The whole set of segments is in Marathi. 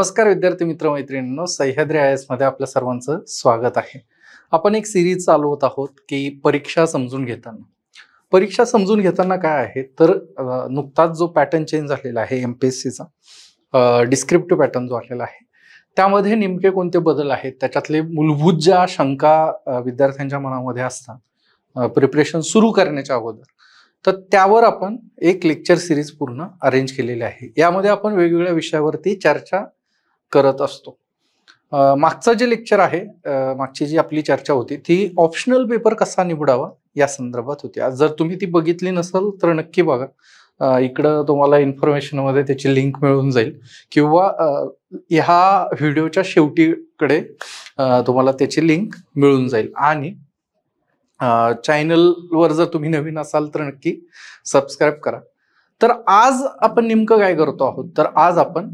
नमस्कार विद्यार्थी मित्र मैत्रिणींनो, सह्याद्री IAS मध्ये आपल्या सर्वांचं स्वागत आहे। आपण एक सिरीज चालवत आहोत की परीक्षा समजून घेताना। परीक्षा समजून घेताना काय आहे तर नुकताच जो पॅटर्न चेंज झालेला आहे MPSC चा डिस्क्रिप्टिव्ह पॅटर्न जो आलेला आहे त्यामध्ये नेमके कोणते बदल आहेत, त्याच्यातले मूलभूत ज्या शंका विद्यार्थ्यांच्या मनामध्ये असतात प्रिपरेशन सुरू करण्याच्या अगोदर, तर त्यावर आपण एक लेक्चर सिरीज पूर्ण अरेंज केलेली आहे। यामध्ये आपण वेगवेगळ्या विषयावरती चर्चा करत असतो। मागचं जे लेक्चर आहे, मागची जी आपली चर्चा होती ती ऑप्शनल पेपर कसा निवडावा या संदर्भात होती। आज जर तुम्ही ती बघितली नसेल तर नक्की बघा, इकडं तुम्हाला इन्फॉर्मेशन मध्ये त्याची लिंक मिळून जाईल किंवा ह्या व्हिडिओच्या शेवटीकडे तुम्हाला त्याची लिंक मिळून जाईल। आणि चॅनलवर जर तुम्ही नवीन असाल तर नक्की सबस्क्राईब करा। तर आज आपण नेमकं काय करतो आहोत, तर आज आपण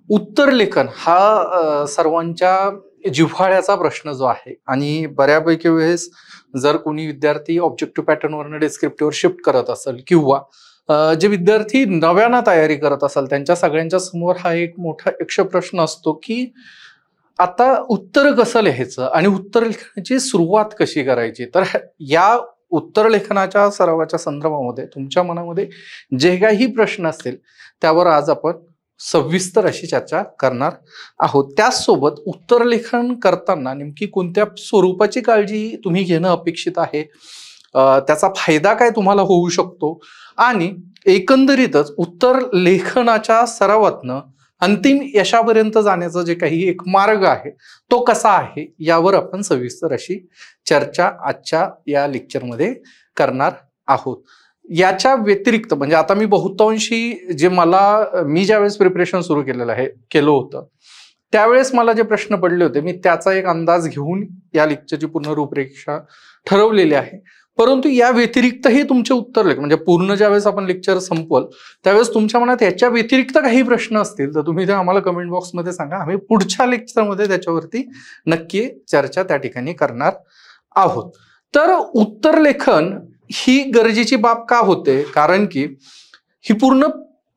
उत्तर लेखन हा सर्वांच्या जिव्हाळ्याचा प्रश्न जो आहे आणि बऱ्यापैकी वेळेस जर कोणी विद्यार्थी ऑब्जेक्टिव्ह पॅटर्न वरनं डिस्क्रिप्टिव्हवर शिफ्ट करत असेल किंवा जे विद्यार्थी नव्यानं तयारी करत असेल त्यांच्या सगळ्यांच्या समोर हा एक मोठा यक्ष प्रश्न असतो की आता उत्तर कसं लिहायचं आणि उत्तर लेखनाची सुरुवात कशी करायची। तर या उत्तर लेखनाच्या सरावाच्या संदर्भामध्ये तुमच्या मनामध्ये जे काही प्रश्न असतील त्यावर आज आपण सविस्तर अशी चर्चा करणार आहोत। त्याचसोबत उत्तर लेखन करताना नेमकी कोणत्या स्वरूपाची काळजी तुम्ही घेणं अपेक्षित आहे, त्याचा फायदा काय तुम्हाला होऊ शकतो आणि एकंदरीतच उत्तर लेखनाच्या सरावातनं अंतिम यशापर्यंत जाण्याचा जे काही एक मार्ग आहे तो कसा आहे यावर आपण सविस्तर अशी चर्चा आजच्या या लेक्चरमध्ये करणार आहोत। याच्या व्यतिरिक्त म्हणजे आता मी बहुतांशी जे मी ज्यावेळेस प्रिपरेशन सुरू केलं होतं त्यावेळेस मला जे प्रश्न पडले होते मी त्याचा एक अंदाज घेऊन या लेक्चरची पूर्ण रूपरेषा ठरवलेली आहे। परंतु या व्यतिरिक्तही तुमचे उत्तर लेख म्हणजे पूर्ण ज्यावेळेस आपण लेक्चर संपवल त्यावेळेस तुमच्या मनात याच्या व्यतिरिक्त काही प्रश्न असतील तर तुम्ही ते आम्हाला कमेंट बॉक्समध्ये सांगा। आम्ही पुढच्या लेक्चरमध्ये त्याच्यावरती नक्की चर्चा त्या ठिकाणी करणार आहोत। तर उत्तर लेखन ही गरजेची बाब का होते, कारण की ही पूर्ण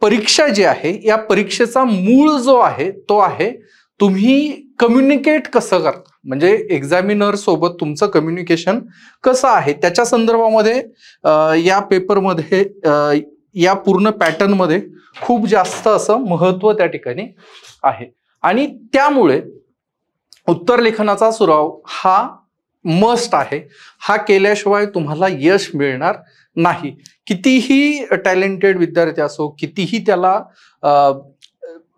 परीक्षा जी आहे या परीक्षेचा मूळ जो आहे तो आहे तुम्ही कम्युनिकेट कसं करता, म्हणजे एक्झामिनर सोबत तुमचं कम्युनिकेशन कसं आहे त्याच्या संदर्भामध्ये या पेपरमध्ये या पूर्ण पॅटर्न मध्ये खूप जास्त असं महत्व त्या ठिकाणी आहे। आणि त्यामुळे उत्तर लेखनाचा सराव हा मस्ट आहे। हा केल्याशिवाय तुम्हाला यश मिळणार नाही। कितीही टॅलेंटेड विद्यार्थी असो, कितीही त्याला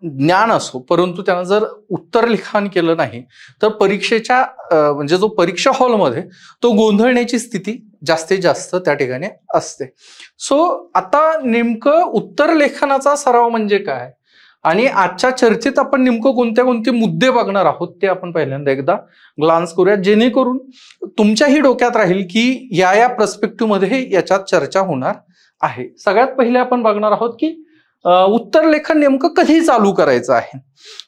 ज्ञान असो, परंतु त्यानं जर उत्तर लिखाण केलं नाही तर परीक्षेच्या म्हणजे जो परीक्षा हॉलमध्ये तो गोंधळण्याची स्थिती जास्तीत जास्त त्या ठिकाणी असते। सो आता नेमकं उत्तर लेखनाचा सराव म्हणजे काय आणि आजच्या चर्चेत आपण नेमकं कोणते मुद्दे बघणार आहोत ते आपण पहिल्यांदा एकदा ग्लान्स करूया, जेणेकरून तुमच्याही डोक्यात राहील की या पर्स्पेक्टिव्ह मध्ये याच्यात चर्चा होणार आहे। सगळ्यात पहिले आपण बघणार आहोत की उत्तर लेखन नेमकं कधी चालू करायचं आहे।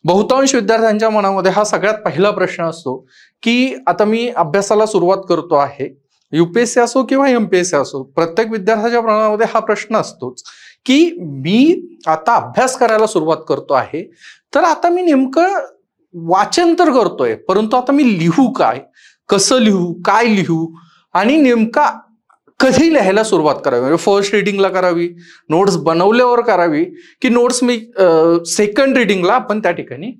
बहुतांश विद्यार्थ्यांच्या मनामध्ये हा सगळ्यात पहिला प्रश्न असतो की आता मी अभ्यासाला सुरुवात करतो आहे, UPSC असो किंवा MPSC असो, प्रत्येक विद्यार्थ्याच्या मनामध्ये हा प्रश्न असतोच की मी आता अभ्यास करायला सुरुवात करतो आहे, तर आता मी नेमकं वाचन तर करतोय परंतु आता मी लिहू काय, कसं लिहू, काय लिहू आणि नेमका कधी लिहायला सुरुवात करावी, म्हणजे फर्स्ट रिडिंगला करावी, नोट्स बनवल्यावर करावी की नोट्स मी सेकंड रिडिंगला आपण त्या ठिकाणी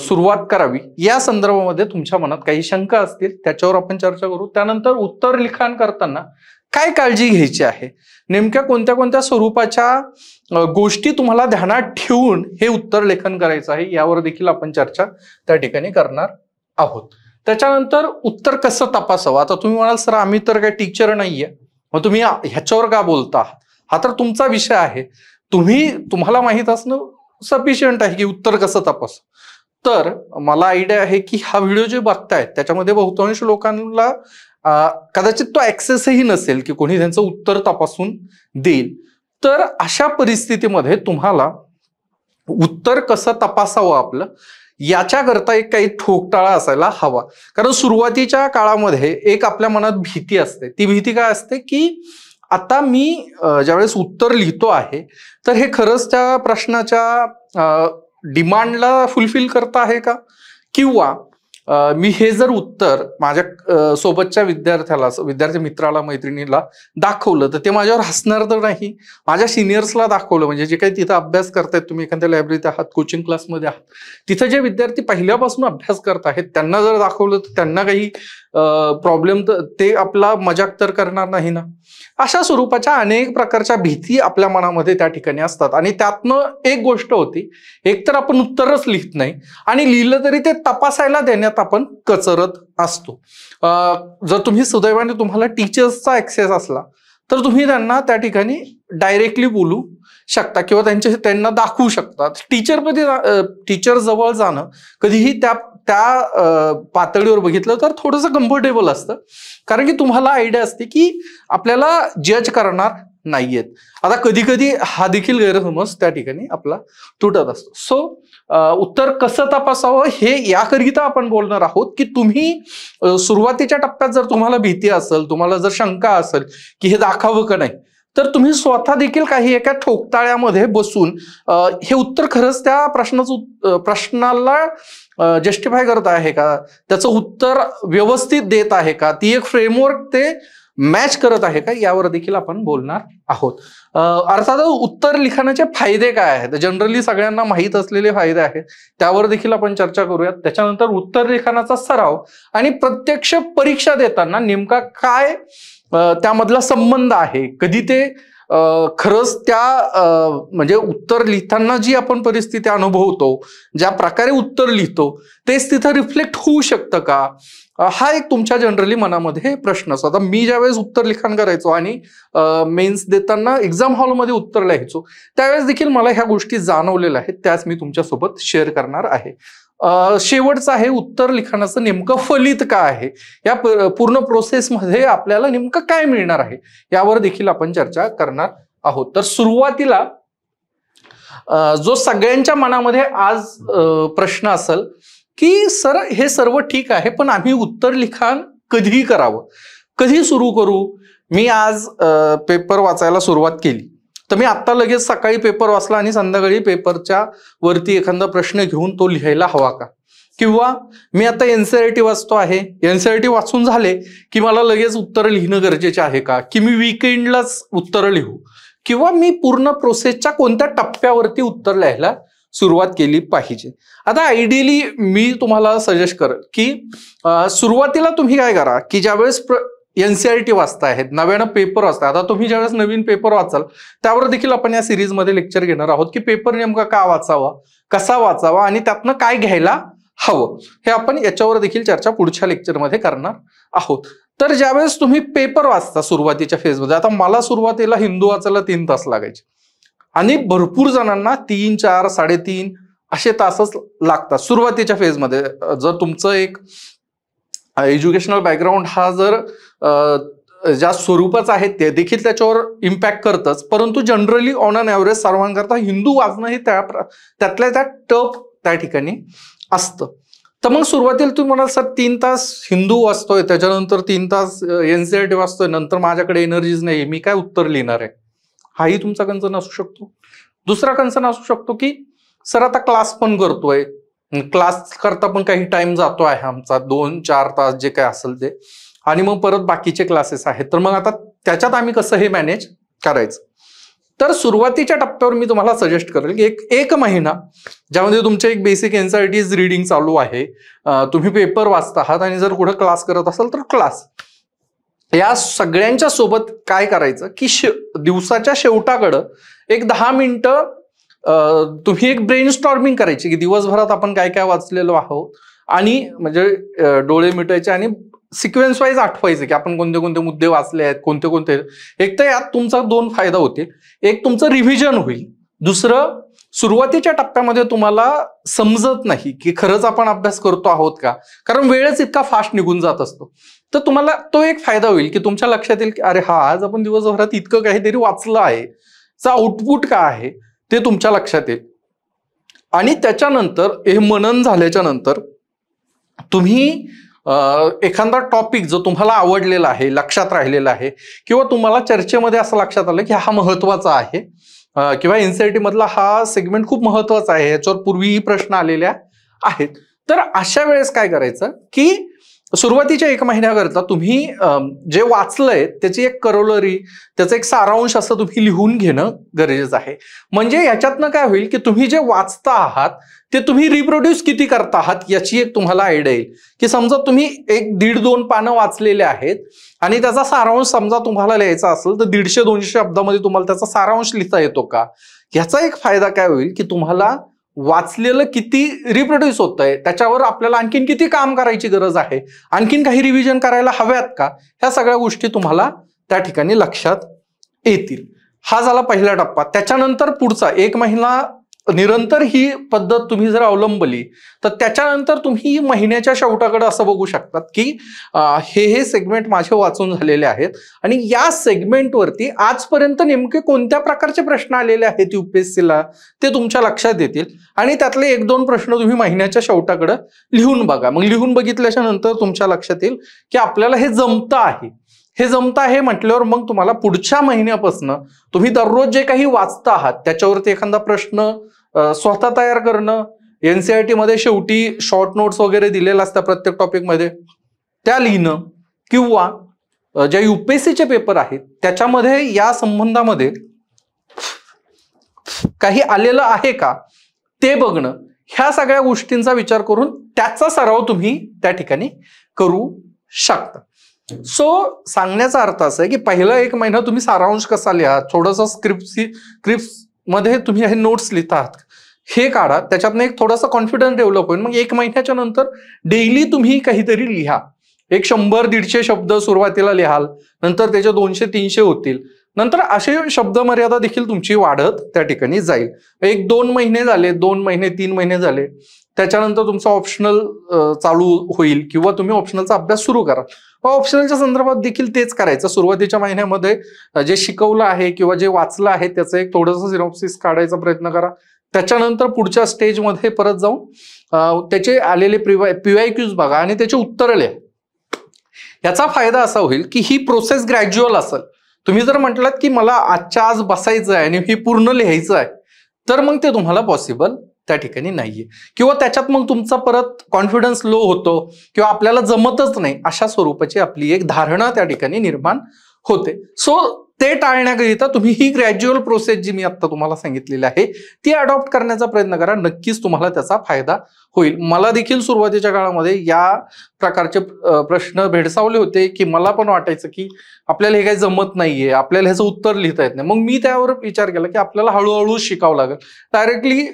सुरुवात करावी, या संदर्भामध्ये तुमच्या मनात काही शंका असतील त्याच्यावर आपण चर्चा करू। त्यानंतर उत्तर लिखाण करताना काय काळजी घ्यायची आहे, नेमक्या कोणत्या स्वरूपाच्या गोष्टी तुम्हाला ध्यानात ठेवून हे उत्तर लेखन करायचं आहे यावर देखील आपण चर्चा त्या ठिकाणी करणार आहोत। त्याच्यानंतर उत्तर कसं तपासावं। आता तुम्ही म्हणाल सर आम्ही तर काही टीचर नाहीये, मग तुम्ही ह्याच्यावर का बोलता, हा तर तुमचा विषय आहे, तुम्हाला माहित असणं सफिशियंट आहे की उत्तर कसं तपास। तर मला आयडिया आहे की हा व्हिडिओ जे बघतायत त्याच्यामध्ये बहुतांश लोकांना कदाचित तो ऍक्सेसही नसेल की कोणी त्यांचं उत्तर तपासून देईल। तर अशा परिस्थितीमध्ये तुम्हाला उत्तर कसं तपासावं आपलं याच्याकरता एक काही ठोकताळा असायला हवा। कारण सुरुवातीच्या काळामध्ये एक आपल्या मनात भीती असते, ती भीती काय असते की आता मी ज्यावेळेस उत्तर लिहितो आहे तर हे खरंच त्या प्रश्नाच्या डिमांडला फुलफिल करता आहे का, किंवा मी हे जर उत्तर माझ्या सोबतच्या विद्यार्थी मित्राला मैत्रिणीला दाखवलं तर ते माझ्यावर हसणार तर नाही. माझ्या सिनियर्सला दाखवलं, म्हणजे जे काही तिथं अभ्यास करतायत, तुम्ही एखाद्या लायब्ररीत आहात, कोचिंग क्लासमध्ये आहात, तिथं जे विद्यार्थी पहिल्यापासून अभ्यास करत आहेत त्यांना जर दाखवलं तर त्यांना काही प्रॉब्लेम, तर ते आपला मजाक तर करणार नाही ना. अशा स्वरूपाच्या अनेक प्रकारच्या भीती आपल्या मनामध्ये त्या ठिकाणी असतात. आणि त्यातनं एक गोष्ट होती, एक तर आपण उत्तरच लिहित नाही आणि लिहिलं तरी ते तपासायला देण्यात आपण कचरत असतो. जर तुम्ही सुदैवाने तुम्हाला टीचर्सचा ऍक्सेस असला तर तुम्ही त्यांना त्या ठिकाणी डायरेक्टली बोलू शकता किंवा त्यांना दाखवू शकता. टीचर जवळ जाणं कधीही त्या पातळीवर बघितलं तर थोडंसं कम्फर्टेबल असतं, कारण की तुम्हाला आयडिया असते की आपल्याला जज करणार नाहीयेत. आता कधी कधी हा देखील गैरसमज त्या ठिकाणी आपला तुटत असतो. सो उत्तर कसं तपासावं हे याकरिता आपण बोलणार आहोत की तुम्ही सुरुवातीच्या टप्प्यात जर तुम्हाला भीती असेल, तुम्हाला जर शंका असेल की हे दाखवावं का नाही, तर तुम्ही स्वतः देखील काही एका ठोकताळ्यामध्ये बसून हे उत्तर खरंच त्या प्रश्नाला जस्टिफाय करत आहे का, त्याचं उत्तर व्यवस्थित देत आहे का, ती एक फ्रेमवर्क ते मॅच करत आहे का, यावर देखील आपण बोलणार आहोत. अर्थात उत्तर लिखाणाचे फायदे काय आहेत, जनरली सगळ्यांना माहीत असलेले फायदे आहेत, त्यावर देखील आपण चर्चा करूयात. त्याच्यानंतर उत्तर लिखाणाचा सराव आणि प्रत्यक्ष परीक्षा देताना नेमका काय त्यामधला संबंध आहे, कधी ते खरंच त्या म्हणजे उत्तर लिहिताना जी आपण परिस्थिती अनुभवतो, ज्या प्रकारे उत्तर लिहितो तेच तिथं रिफ्लेक्ट होऊ शकतं का, हा एक तुमच्या जनरली मनामध्ये प्रश्न असतो. आता मी ज्यावेळेस उत्तर लिखाण करायचो आणि मेन्स देताना एक्झाम हॉलमध्ये उत्तर लिहायचो त्यावेळेस देखील मला ह्या गोष्टी जाणवलेल्या आहेत, त्याच मी तुमच्यासोबत शेअर करणार आहे. शेवटचं आहे उत्तर लिखाणाचं नेमकं फलित काय आहे, या पूर्ण प्रोसेसमध्ये आपल्याला नेमकं काय मिळणार आहे यावर देखील आपण चर्चा करणार आहोत. तर सुरुवातीला जो सगळ्यांच्या मनामध्ये आज प्रश्न असेल की सर हे सर्व ठीक आहे पण आम्ही उत्तर लिखाण कधी करावं, कधी सुरू करू. मी आज पेपर वाचायला सुरुवात केली तर मी आत्ता लगेच सकाळी पेपर वाचला आणि संध्याकाळी पेपरच्या वरती एखादा प्रश्न घेऊन तो लिहायला हवा का, किंवा मी आता एनसीईआरटी वाचतो आहे, एनसीईआरटी वाचून झाले की मला लगेच उत्तर लिहिणं गरजेचे आहे का, की मी वीकेंडलाच उत्तर लिहू, किंवा मी पूर्ण प्रोसेसच्या कोणत्या टप्प्यावरती उत्तर लिहायला सुरुवात केली पाहिजे. आता आयडियली मी तुम्हाला सजेस्ट करेल की सुरुवातीला तुम्ही काय करा की ज्यावेळेस एनसीईआरटी वाचता आहेत, नव्यानं पेपर वाचता, आता तुम्ही ज्यावेळेस नवीन पेपर वाचाल त्यावर देखील आपण या सिरीजमध्ये लेक्चर घेणार आहोत की पेपर नेमका का वाचावा, कसा वाचावा आणि त्यातनं काय घ्यायला हवं, हे आपण याच्यावर देखील चर्चा पुढच्या लेक्चरमध्ये करणार आहोत. तर ज्यावेळेस तुम्ही पेपर वाचता सुरुवातीच्या फेजमध्ये, आता मला सुरुवातीला हिंदू वाचायला 3 तास लागायचे आणि भरपूर जणांना 3, 4, 3.5 असे तासच लागतात सुरुवातीच्या फेजमध्ये. जर तुमचं एक एज्युकेशनल बॅकग्राऊंड हा जर ज्या स्वरूपाचा आहे ते देखील त्याच्यावर इम्पॅक्ट करतच, परंतु जनरली ऑन अन ॲव्हरेज सर्वांकरता हिंदू वाचणं हे त्यातल्या त्या टफ त्या ठिकाणी असतं. तर मग सुरुवातीला तुम्ही म्हणाल सर 3 तास हिंदू वाचतोय, त्याच्यानंतर 3 तास एनसीईआरटी वाचतोय, नंतर माझ्याकडे एनर्जीज नाही, मी काय उत्तर लिहिणार आहे, हाही तुमचा कन्सर्न असू शकतो. दुसरा कन्सर्न असू शकतो की सर आता क्लास पण करतोय, क्लास करता पण काही टाइम जातो आहे आमचा 2-4 तास जे काय असेल ते, आणि मग परत बाकीचे क्लासेस आहेत, तर मग आता त्याच्यात आम्ही कसं हे मॅनेज करायचं. तर सुरुवातीच्या टप्प्यावर मी तुम्हाला सजेस्ट करेल की एक महिना ज्यामध्ये तुमचे एक बेसिक एनसीईआरटीज रीडिंग चालू आहे, तुम्ही पेपर वाचत आहात आणि जर कुठं क्लास करत असाल तर क्लास, या सगळ्यांच्या सोबत काय करायचं की दिवसाच्या शेवटाकडं एक 10 मिनिटं तुम्ही एक ब्रेनस्टॉर्मिंग करायची की दिवसभरात आपण काय काय वाचलेलो आहोत, आणि म्हणजे डोळे मिटायचे आणि सिक्वेन्स वाईज आठवायचे की आपण कोणते कोणते मुद्दे वाचले आहेत, कोणते कोणते. एक तर यात तुमचा 2 फायदा होतील, एक तुमचं रिव्हिजन होईल, दुसरं सुरुवातीच्या टप्प्यामध्ये तुम्हाला समजत नाही की खरंच आपण अभ्यास करतो आहोत का, कारण वेळच इतका फास्ट निघून जात असतो. तर तुम्हाला तो एक फायदा होईल की तुमच्या लक्षात येईल की अरे हा आज आपण दिवसभरात इतकं काहीतरी वाचलं आहे, चा आउटपुट काय आहे ते तुमच्या लक्षात येईल. आणि त्याच्यानंतर हे मनन झाल्याच्या नंतर तुम्ही एखादा टॉपिक जो तुम्हाला आवडलेला आहे, लक्षात राहिलेला आहे, किंवा तुम्हाला चर्चेमध्ये असं लक्षात आलं की हा महत्वाचा आहे, किंवा एनसीईआरटी मधला हा सेगमेंट खूप महत्वाचा आहे, याच्यावर पूर्वीही प्रश्न आलेल्या आहेत. तर अशा वेळेस काय करायचं की सुरुवातीच्या 1 महिन्याकरता तुम्ही जे वाचलंय त्याची एक करोलरी, त्याचं एक सारांश असं तुम्ही लिहून घेणं गरजेचं आहे. म्हणजे याच्यातनं काय होईल की तुम्ही जे वाचता आहात ते तुम्ही रिप्रोड्यूस किती करता आहात याची एक तुम्हाला आयडिया येईल. की समजा तुम्ही 1-1.5-2 पानं वाचलेले आहेत आणि त्याचा सारांश समजा तुम्हाला लिहायचा असेल तर 150-200 शब्दामध्ये तुम्हाला त्याचा सारांश लिहिता येतो का. याचा एक फायदा काय होईल की तुम्हाला वाचलेलं किती रिप्रोड्यूस होत आहे, त्याच्यावर आपल्याला आणखीन किती काम करायची गरज आहे, आणखीन काही रिव्हिजन करायला हव्यात का, ह्या सगळ्या गोष्टी तुम्हाला त्या ठिकाणी लक्षात येतील. हा झाला पहिला टप्पा. त्याच्यानंतर पुढचा 1 महिना निरंतर ही पद्धत तुम्ही जर अवलंबली तर त्याच्यानंतर तुम्ही महिन्याच्या शेवटाकडे असं बघू शकतात की हे सेगमेंट माझे वाचून झालेले आहेत आणि या सेगमेंटवरती आजपर्यंत नेमके कोणत्या प्रकारचे प्रश्न आलेले आहेत UPSCला ते तुमच्या लक्षात येतील आणि त्यातले 1-2 प्रश्न तुम्ही महिन्याच्या शेवटाकडे लिहून बघा. मग लिहून बघितल्याच्या नंतर तुमच्या लक्षात येईल की आपल्याला हे जमतं आहे. हे जमतं आहे म्हटल्यावर मग तुम्हाला पुढच्या महिन्यापासून तुम्ही दररोज जे काही वाचता आहात त्याच्यावरती एखादा प्रश्न स्वतः तयार करणं, एनसीईआरटी मध्ये शेवटी शॉर्ट नोट्स वगैरे दिलेल्या असतात प्रत्येक टॉपिकमध्ये त्या लिहिणं किंवा ज्या UPSCचे पेपर आहेत त्याच्यामध्ये या संबंधामध्ये काही आलेलं आहे का ते बघणं, ह्या सगळ्या गोष्टींचा विचार करून त्याचा सराव तुम्ही त्या ठिकाणी करू शकता. सो सांगण्याचा अर्थ असा आहे की पहिला 1 महिना तुम्ही सारांश कसा लिहा, थोडंसं स्क्रिप्ट मध्ये तुम्ही हे नोट्स लिहितात हे काढा, त्याच्यातनं एक थोडासा कॉन्फिडन्स डेव्हलप होईल. मग 1 महिन्याच्या नंतर डेली तुम्ही काहीतरी लिहा. एक 100-150 शब्द सुरुवातीला लिहाल, नंतर त्याचे 200-300 होतील, नंतर असे शब्द मर्यादा देखील तुमची वाढत त्या ठिकाणी जाईल. 1-2 महिने झाले, 2 महिने 3 महिने झाले, त्याच्यानंतर तुमचा ऑप्शनल चालू होईल किंवा तुम्ही ऑप्शनलचा अभ्यास सुरू करा. ऑप्शनलच्या संदर्भात देखील तेच करायचं. सुरुवातीच्या महिन्यामध्ये जे शिकवलं आहे किंवा जे वाचलं आहे त्याचं एक थोडंसं सिनॉप्सिस काढायचा प्रयत्न करा. त्याच्यानंतर पुढच्या स्टेजमध्ये परत जाऊन त्याचे आलेले PYQs बघा आणि त्याचे उत्तरं लिहा. याचा फायदा असा होईल की ही प्रोसेस ग्रॅज्युअल असेल. तुम्ही जर म्हटलात की मला आजच्या आज बसायचं आहे आणि हे पूर्ण लिहायचं आहे तर मग ते तुम्हाला पॉसिबल त्या ठिकाणी नाहीये किंवा त्याच्यात मग तुमचा परत कॉन्फिडन्स लो होतो किंवा आपल्याला जमतच नाही अशा स्वरूपाची आपली एक धारणा त्या ठिकाणी निर्माण होते. सो ते टाळण्याकरिता तुम्ही ही ग्रॅज्युअल प्रोसेस जी मी आता तुम्हाला सांगितलेली आहे ती अडॉप्ट करण्याचा प्रयत्न करा. नक्कीच तुम्हाला त्याचा फायदा होईल. मला देखील सुरुवातीच्या काळामध्ये या प्रकारचे प्रश्न भेडसावले होते की मला पण वाटायचं की आपल्याला हे काही जमत नाहीये, आपल्याला ह्याचं उत्तर लिहिता येत नाही. मग मी त्यावर विचार केला की आपल्याला हळूहळू शिकावं लागेल. डायरेक्टली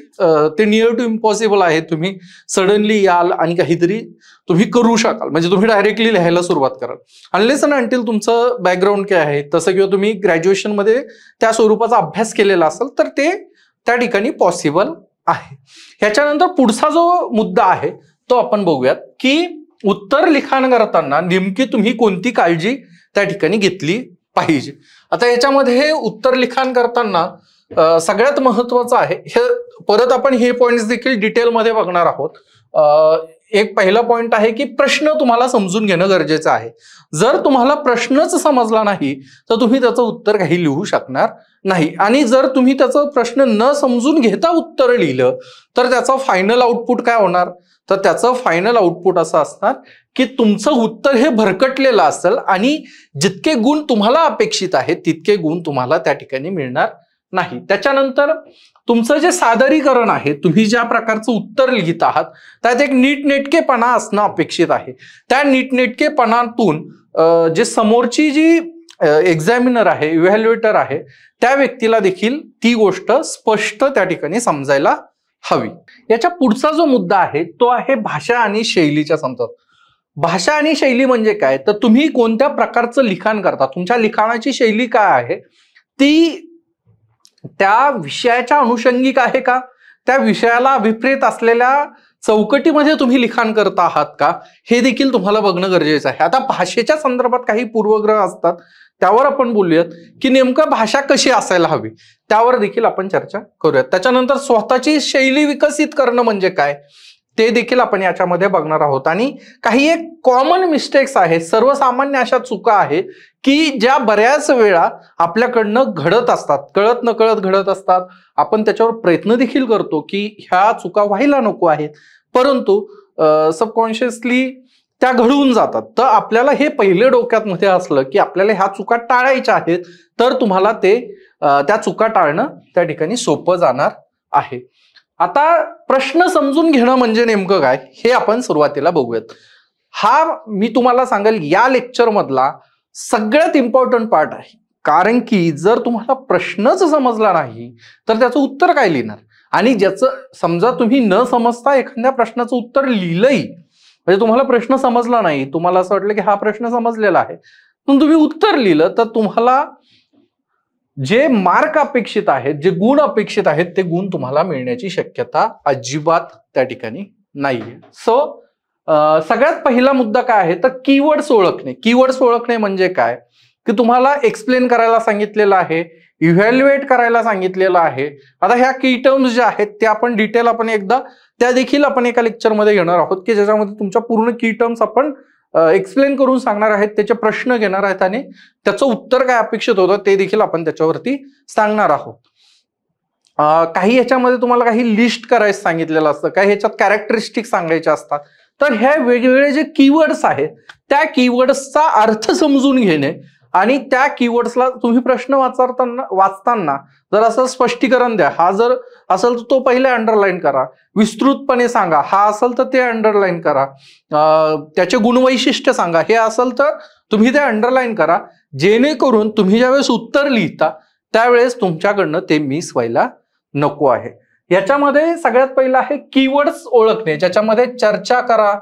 ते नियर टू इम्पॉसिबल आहे. तुम्ही सडनली याल आणि काहीतरी तुम्ही करू शकाल, म्हणजे तुम्ही डायरेक्टली लिहायला सुरुवात कराल. अनलेस अँड अंटिल तुमचं बॅकग्राऊंड काय आहे तसं किंवा तुम्ही ग्रॅज्युएशन मध्ये त्या स्वरूपाचा अभ्यास केलेला असेल तर ते त्या ठिकाणी पॉसिबल आहे. ह्याच्यानंतर पुढचा जो मुद्दा आहे तो आपण बघूयात की उत्तर लिखाण करताना नेमकी तुम्ही कोणती काळजी त्या ठिकाणी घेतली पाहिजे. आता याच्यामध्ये उत्तर लिखाण करताना सगळ्यात महत्वाचं आहे, हे परत आपण हे पॉइंट्स देखील डिटेलमध्ये बघणार आहोत. एक पहिला पॉइंट आहे की प्रश्न तुम्हाला समजून घेणं गरजेचं आहे. जर तुम्हाला प्रश्नच समजला नाही तर तुम्ही त्याचं उत्तर काही लिहू शकणार नाही आणि जर तुम्ही त्याचं प्रश्न न समजून घेता उत्तर लिहिलं तर त्याचं फायनल आउटपुट काय होणार, तर त्याचं फायनल आउटपुट असं असणार की तुमचं उत्तर हे भरकटलेलं असेल आणि जितके गुण तुम्हाला अपेक्षित आहेत तितके गुण तुम्हाला त्या ठिकाणी मिळणार नाही. त्याच्यानंतर तुमचं जे सादरीकरण आहे, तुम्ही ज्या प्रकारचं उत्तर लिहित आहात त्यात एक नीटनेटकेपणा असणं अपेक्षित आहे. त्या नीटनेटकेपणातून जे समोरची जी एक्झामिनर आहे, इव्हॅल्युएटर आहे, त्या व्यक्तीला देखील ती गोष्ट स्पष्ट त्या ठिकाणी समजायला हवी. याच्या पुढचा जो मुद्दा आहे तो आहे भाषा आणि शैलीच्या संदर्भात. भाषा आणि शैली म्हणजे काय, तर तुम्ही कोणत्या प्रकारचं लिखाण करता, तुमच्या लिखाणाची शैली काय आहे, ती त्या विषयाच्या अनुषंगिक आहे का, त्या विषयाला अभिप्रेत असलेल्या चौकटीमध्ये तुम्ही लिखाण करता आहात का, हे देखील तुम्हाला बघणं गरजेचं आहे. आता भाषेच्या संदर्भात काही पूर्वग्रह असतात, त्यावर आपण बोलूयात की नेमकं भाषा कशी असायला हवी, त्यावर देखील आपण चर्चा करूयात. त्याच्यानंतर स्वतःची शैली विकसित करणं म्हणजे काय, ते देखील आपण याच्यामध्ये बघणार आहोत. आणि काही एक कॉमन मिस्टेक्स आहेत, सर्वसामान्य अशा चुका आहेत की ज्या बऱ्याच वेळा आपल्याकडनं घडत असतात, कळत नकळत घडत असतात. आपण त्याच्यावर प्रयत्न देखील करतो की ह्या चुका व्हायला नको आहेत, परंतु सबकॉन्शियसली त्या घडवून जातात. तर आपल्याला हे पहिले डोक्यात मध्ये असलं की आपल्याला ह्या चुका टाळायच्या आहेत, तर तुम्हाला त्या चुका टाळणं त्या ठिकाणी सोपं जाणार आहे. आता प्रश्न समजून घेणं म्हणजे नेमकं काय हे आपण सुरुवातीला बघूयात. हा मी तुम्हाला सांगेल या लेक्चर मधला सगळ्यात इम्पॉर्टंट पार्ट आहे. कारण की जर तुम्हाला प्रश्नच समजला नाही तर त्याचं उत्तर काय लिहिणार. आणि ज्याचं समजा तुम्ही न समजता एखाद्या प्रश्नाचं उत्तर लिहिलंही, म्हणजे तुम्हाला प्रश्न समजला नाही, तुम्हाला असं वाटलं की हा प्रश्न समजलेला आहे, पण तुम्ही उत्तर लिहिलं, तर तुम्हाला जे मार्क अपेक्षित आहेत, जे गुण अपेक्षित आहेत, ते गुण तुम्हाला मिळण्याची शक्यता अजिबात त्या ठिकाणी नाहीये. सो सगळ्यात पहिला मुद्दा काय आहे तर कीवर्ड्स ओळखणे. कीवर्ड्स ओळखणे म्हणजे काय की तुम्हाला एक्सप्लेन करायला सांगितलेलं आहे, इव्हॅल्युएट करायला सांगितलेलं आहे. आता ह्या की टर्म्स ज्या आहेत त्या आपण डिटेल आपण एकदा त्या देखील आपण एका लेक्चरमध्ये घेणार आहोत की ज्याच्यामध्ये तुमच्या पूर्ण की टर्म्स आपण एक्सप्लेन करून सांगणार आहेत, त्याचे प्रश्न घेणार आहेत आणि त्याचं उत्तर काय अपेक्षित होतं ते देखील आपण त्याच्यावरती सांगणार आहोत. काही ह्याच्यामध्ये तुम्हाला काही लिस्ट करायचं सांगितलेलं असतं, काही ह्याच्यात कॅरेक्टरिस्टिक सांगायचे असतात. तर ह्या वेगवेगळे जे कीवर्ड्स आहेत त्या कीवर्ड्सचा अर्थ समजून घेणे आणि त्या कीवर्ड्सला तुम्ही प्रश्न वाचताना जर असं स्पष्टीकरण द्या, हा जर असेल तर तो पहिले अंडरलाईन करा, विस्तृतपणे सांगा, हा असेल तर ते अंडरलाईन करा, त्याचे गुणवैशिष्ट्य सांगा, हे असेल तर तुम्ही ते अंडरलाईन करा, जेणेकरून तुम्ही ज्यावेळेस उत्तर लिहिता त्यावेळेस तुमच्याकडनं ते मिस व्हायला नको आहे. याच्यामध्ये सगळ्यात पहिलं आहे कीवर्ड्स ओळखणे, ज्याच्यामध्ये चर्चा करा,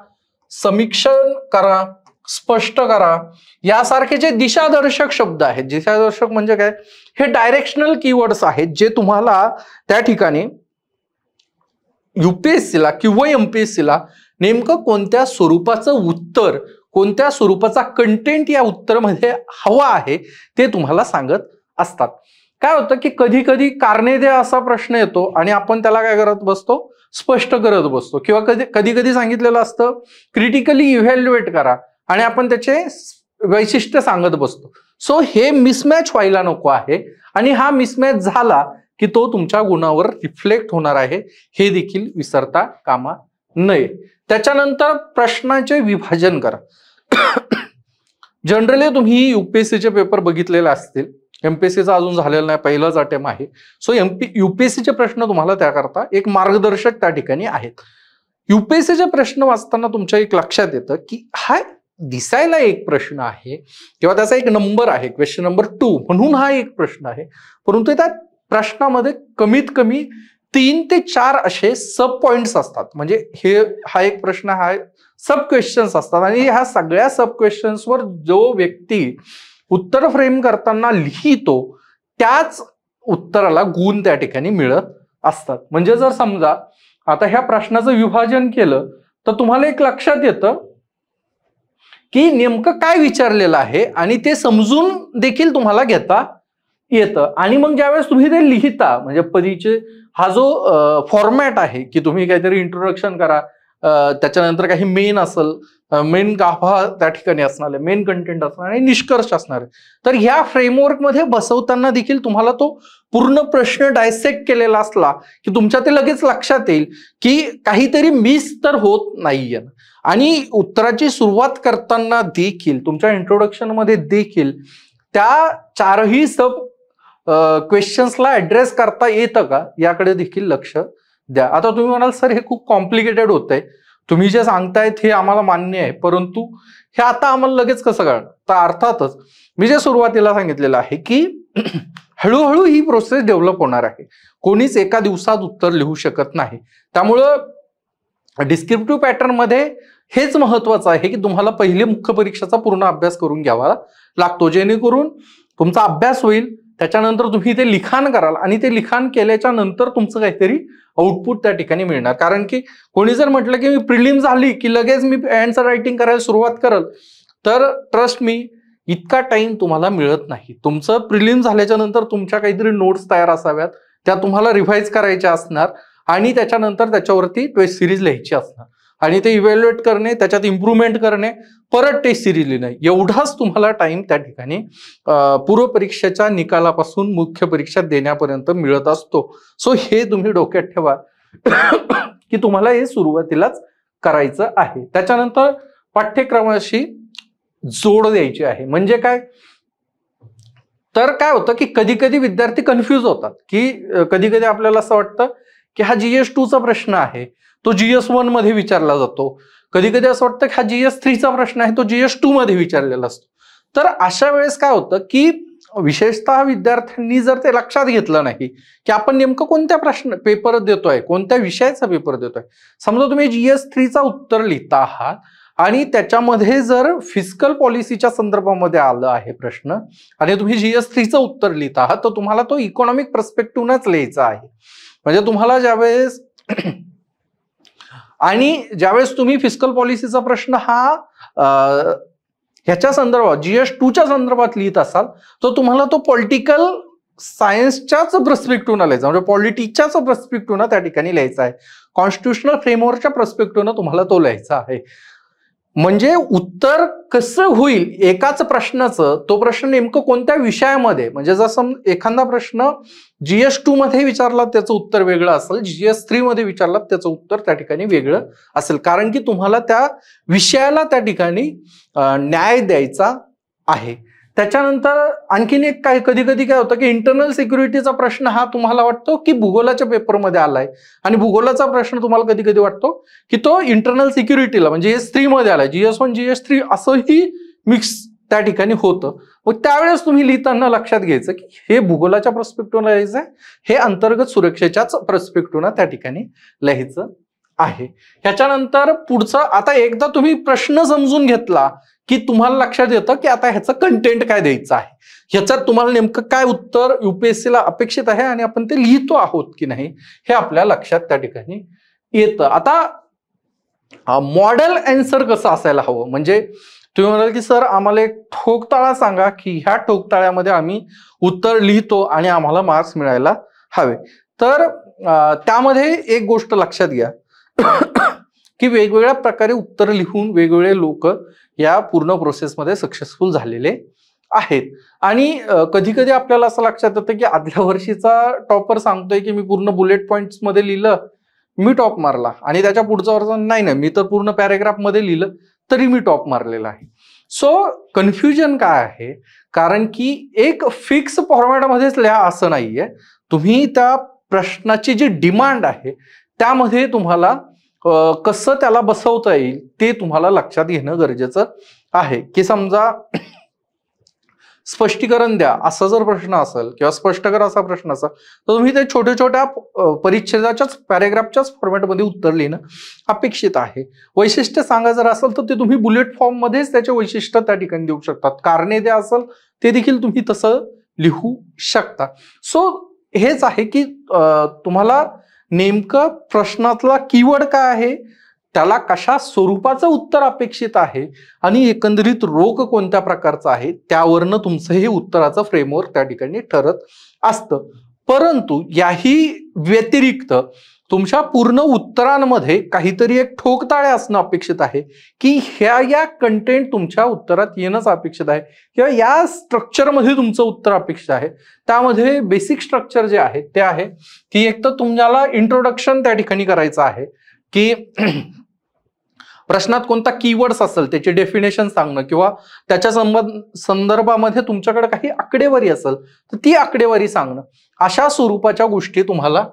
समीक्षण करा, स्पष्ट करा यासारखे जे दिशादर्शक शब्द आहेत. दिशादर्शक म्हणजे काय, हे डायरेक्शनल कीवर्ड्स आहेत जे तुम्हाला त्या ठिकाणी युपीएससीला किंवा एमपीएससीला नेमकं कोणत्या स्वरूपाचं उत्तर, कोणत्या स्वरूपाचा कंटेंट या उत्तरामध्ये हवा आहे ते तुम्हाला सांगत असतात. काय होतं की कधी कधी कारणे द्या असा प्रश्न येतो आणि आपण त्याला काय करत बसतो, स्पष्ट करत बसतो. किंवा कधी कधी सांगितलेलं असतं क्रिटिकली इव्हॅल्युएट करा आणि आपण त्याचे वैशिष्ट्य सांगत बसतो. सो हे मिसमॅच व्हायला नको आहे आणि हा मिसमॅच झाला की तो तुमच्या गुणावर रिफ्लेक्ट होणार आहे, हे देखील विसरता कामा नये. त्याच्यानंतर प्रश्नाचे विभाजन करा. जनरली तुम्ही युपीएससीचे पेपर बघितलेले असतील, एमपीएससीचा अजून झालेला नाही, पहिलाच अटेम्प्ट आहे. सो युपीएससीचे प्रश्न तुम्हाला त्याकरता एक मार्गदर्शक त्या ठिकाणी आहेत. युपीएससीचे प्रश्न वाचताना तुमच्या एक लक्षात येतं की हा दिसायला एक प्रश्न आहे किंवा त्याचा एक नंबर आहे, क्वेश्चन नंबर 2 म्हणून हा एक प्रश्न आहे, परंतु त्या प्रश्नामध्ये कमीत कमी 3 ते 4 असे सब पॉइंट्स असतात. म्हणजे हा एक प्रश्न, हा सब क्वेश्चन्स असतात आणि ह्या सगळ्या सब क्वेश्चन्सवर जो व्यक्ती उत्तर फ्रेम करताना लिहितो त्याच उत्तराला गुण त्या ठिकाणी मिळत असतात. म्हणजे जर समजा आता ह्या प्रश्नाचं विभाजन केलं तर तुम्हाला एक लक्षात येतं की नेमकं काय विचारलेलं आहे आणि ते समजून देखील तुम्हाला घेता येतं. आणि मग ज्यावेळेस तुम्ही ते लिहिता, म्हणजे परीचे हा जो फॉर्मॅट आहे की तुम्ही काहीतरी इंट्रोडक्शन करा, त्याच्यानंतर काही मेन असेल, मेन गाभा त्या ठिकाणी असणार आहे, मेन कंटेंट असणार आणि निष्कर्ष असणार आहे. तर ह्या फ्रेमवर्क मध्ये बसवताना देखील तुम्हाला तो पूर्ण प्रश्न डायसेक्ट केलेला असला की तुमच्या ते लगेच लक्षात येईल की काहीतरी मिस तर होत नाहीये. आणि उत्तराची सुरुवात करताना देखील, तुमच्या इंट्रोडक्शन मध्ये देखील त्या 4ही सब क्वेश्चन्सला ऍड्रेस करता येतं का याकडे देखील लक्ष द्या. आता तुम्ही म्हणाल सर हे खूप कॉम्प्लिकेटेड होतंय, तुम्ही जे सांगतायत हे आम्हाला मान्य आहे, परंतु हे आता आम्हाला लगेच कसं कळणार. तर अर्थातच मी जे सुरुवातीला सांगितलेलं आहे की हळूहळू ही प्रोसेस डेव्हलप होणार आहे. कोणीच एका दिवसात उत्तर लिहू शकत नाही. त्यामुळं डिस्क्रिप्टिव्ह पॅटर्न मध्ये हेच महत्वाचं आहे की तुम्हाला पहिले मुख्य परीक्षेचा पूर्ण अभ्यास करून घ्यावा लागतो, जेणेकरून तुमचा अभ्यास होईल, त्याच्यानंतर तुम्ही ते लिखाण कराल आणि ते लिखाण केल्याच्या नंतर तुमचं काहीतरी आउटपुट त्या ठिकाणी मिळणार. कारण की कोणी जर म्हटलं की मी प्रिलिम झाली की लगेच मी आन्सर रायटिंग करायला सुरुवात करल, तर ट्रस्ट मी इतका टाइम तुम्हाला मिळत नाही. तुमचं प्रिलिम झाल्याच्या नंतर तुमच्या काहीतरी नोट्स तयार असाव्यात, त्या तुम्हाला रिव्हाइज करायच्या असणार आणि त्याच्यानंतर त्याच्यावरती टेस्ट सिरीज लिहायची असणार आणि ते इव्हॅल्युएट करणे, त्याच्यात इम्प्रूव्हमेंट करणे, परत टेस्ट सिरीज लिहिणे, एवढाच तुम्हाला टाइम त्या ठिकाणी पूर्व परीक्षेच्या निकालापासून मुख्य परीक्षा देण्यापर्यंत मिळत असतो. सो हे तुम्ही डोक्यात ठेवा की तुम्हाला हे सुरुवातीलाच करायचं आहे. त्याच्यानंतर पाठ्यक्रमाशी जोड द्यायची आहे. म्हणजे काय, तर काय होतं की कधी कधी विद्यार्थी कन्फ्यूज होतात की कधी कधी आपल्याला असं वाटतं की हा GS2 चा प्रश्न आहे तो GS1 मध्ये विचारला जातो, कधी कधी असं वाटतं की हा GS3 चा प्रश्न आहे तो GS2 मध्ये विचारलेला असतो. तर अशा वेळेस काय होतं की विशेषतः विद्यार्थ्यांनी जर ते लक्षात घेतलं नाही की आपण नेमकं कोणत्या प्रश्न पेपर देतोय, कोणत्या विषयाचा पेपर देतोय. समजा तुम्ही GS3 चा उत्तर लिहिता आहात आणि त्याच्यामध्ये जर फिस्कल पॉलिसीच्या संदर्भामध्ये आलं आहे प्रश्न आणि तुम्ही GS3 चं उत्तर लिहित आहात तर तुम्हाला तो इकॉनॉमिक पर्स्पेक्टिव्हनच लिहायचा आहे. म्हणजे तुम्हाला ज्यावेळेस आणि ज्यावेळेस तुम्ही फिस्कल पॉलिसीचा प्रश्न हा ह्याच्या संदर्भात GS2 संदर्भात लिहित असाल तर तुम्हाला तो पॉलिटिकल सायन्सच्याच पर्स्पेक्टिव्हनं लिहायचा, म्हणजे पॉलिटिक्सच्याच पर्स्पेक्टिव्हनं त्या ठिकाणी लिहायचा आहे, कॉन्स्टिट्युशनल फ्रेमवर्कच्या पर्स्पेक्टिव्हनं तुम्हाला तो लिहायचा आहे. म्हणजे उत्तर कसं होईल एकाच प्रश्नाचं, तो प्रश्न नेमकं कोणत्या विषयामध्ये, म्हणजे जसं एखादा प्रश्न GS2 मध्ये विचारला त्याचं उत्तर वेगळं असेल, GS3 मध्ये विचारला त्याचं उत्तर त्या ठिकाणी वेगळं असेल, कारण की तुम्हाला त्या विषयाला त्या ठिकाणी न्याय द्यायचा आहे. त्याच्यानंतर आणखीन एक काय कधी कधी काय होतं की इंटरनल सिक्युरिटीचा प्रश्न हा तुम्हाला वाटतो की भूगोलाच्या पेपरमध्ये आलाय आणि भूगोलाचा प्रश्न तुम्हाला कधी कधी वाटतो की तो इंटरनल सिक्युरिटीला म्हणजे GS3 मध्ये आलाय, GS1 GS3 असंही मिक्स त्या ठिकाणी होतं. मग त्यावेळेस तुम्ही लिहिताना लक्षात घ्यायचं की हे भूगोलाच्या पर्स्पेक्टिव्हनं लिहायचं आहे, हे अंतर्गत सुरक्षेच्याच पर्स्पेक्टिव्हनं त्या ठिकाणी लिहायचं आहे. ह्याच्यानंतर पुढचं, आता एकदा तुम्ही प्रश्न समजून घेतला की तुम्हाला लक्षात येतं की आता ह्याचं कंटेंट काय द्यायचं आहे, ह्याच्यात तुम्हाला नेमकं काय उत्तर UPSCला अपेक्षित आहे आणि आपण ते लिहितो आहोत की नाही हे आपल्या लक्षात त्या ठिकाणी येतं. आता मॉडेल आन्सर कसं असायला हवं, म्हणजे तुम्ही म्हणाल की सर आम्हाला एक ठोकताळा सांगा की ह्या ठोकताळ्यामध्ये आम्ही उत्तर लिहितो आणि आम्हाला मार्क्स मिळायला हवे. तर त्यामध्ये एक गोष्ट लक्षात घ्या की वेगवेगळ्या प्रकारे उत्तर लिहून वेगवेगळे लोक या पूर्ण प्रोसेसमध्ये सक्सेसफुल झालेले आहेत. आणि कधी कधी आपल्याला असं लक्षात येतं की आदल्या वर्षीचा टॉपर सांगतोय की मी पूर्ण बुलेट पॉइंट्स मध्ये लिहिलं, मी टॉप मारला, आणि त्याच्या पुढचा वर्ष नाही मी तर पूर्ण पॅरेग्राफ मध्ये लिहिलं तरी मी टॉप मारलेला आहे. सो कन्फ्युजन काय आहे, कारण की एक फिक्स फॉर्मॅटमध्येच लिहा असं नाहीये, तुम्ही त्या प्रश्नाची जी डिमांड आहे त्यामध्ये तुम्हाला कसं त्याला बसवता येईल ते तुम्हाला लक्षात घेणं गरजेचं आहे. की समजा स्पष्टीकरण द्या असा जर प्रश्न असेल किंवा स्पष्ट करा असा प्रश्न असेल तर तुम्ही ते छोट्या छोट्या परिच्छेदाच्याच पॅरेग्राफच्याच फॉर्मॅटमध्ये उत्तर लिहिणं अपेक्षित आहे. वैशिष्ट्य सांगा जर असेल तर ते तुम्ही बुलेट फॉर्म मध्येच त्याचे वैशिष्ट्य त्या ठिकाणी देऊ शकतात. कारणे द्या असेल ते देखील तुम्ही तसं लिहू शकता. सो हेच आहे की तुम्हाला नेमकं प्रश्नातला कीवर्ड काय आहे, त्याला कशा स्वरूपाचं उत्तर अपेक्षित आहे आणि एकंदरीत रोग कोणत्या प्रकारचा आहे त्यावरनं तुमचं हे उत्तराचं फ्रेमवर्क त्या ठिकाणी ठरत असतं. परंतु याही व्यतिरिक्त तुमच्या पूर्ण उत्तरांमध्ये काहीतरी एक ठोकताळे असणं अपेक्षित आहे की या कंटेंट तुमच्या उत्तरात येणंच अपेक्षित आहे किंवा या स्ट्रक्चरमध्ये तुमचं उत्तर अपेक्षित आहे. त्यामध्ये बेसिक स्ट्रक्चर जे आहे ते आहे की एक तर तुम्हाला इंट्रोडक्शन त्या ठिकाणी करायचं आहे की प्रश्नात कोणता कीवर्ड्स असेल त्याची डेफिनेशन सांगणं किंवा त्याच्या संदर्भामध्ये तुमच्याकडे काही आकडेवारी असेल तर ती आकडेवारी सांगणं, अशा स्वरूपाच्या गोष्टी तुम्हाला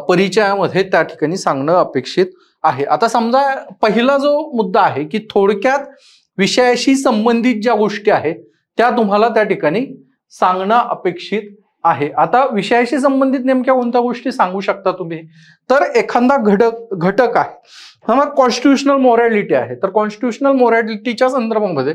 परिचयामध्ये त्या ठिकाणी सांगणं अपेक्षित आहे. आता समजा पहिला जो मुद्दा आहे की थोडक्यात विषयाशी संबंधित ज्या गोष्टी आहेत त्या तुम्हाला त्या ठिकाणी सांगणं अपेक्षित आहे. आता विषयाशी संबंधित नेमक्या कोणत्या गोष्टी सांगू शकता तुम्ही, तर एखादा घटक आहे, कॉन्स्टिट्युशनल मोरॅलिटी आहे, तर कॉन्स्टिट्युशनल मोरॅलिटीच्या संदर्भामध्ये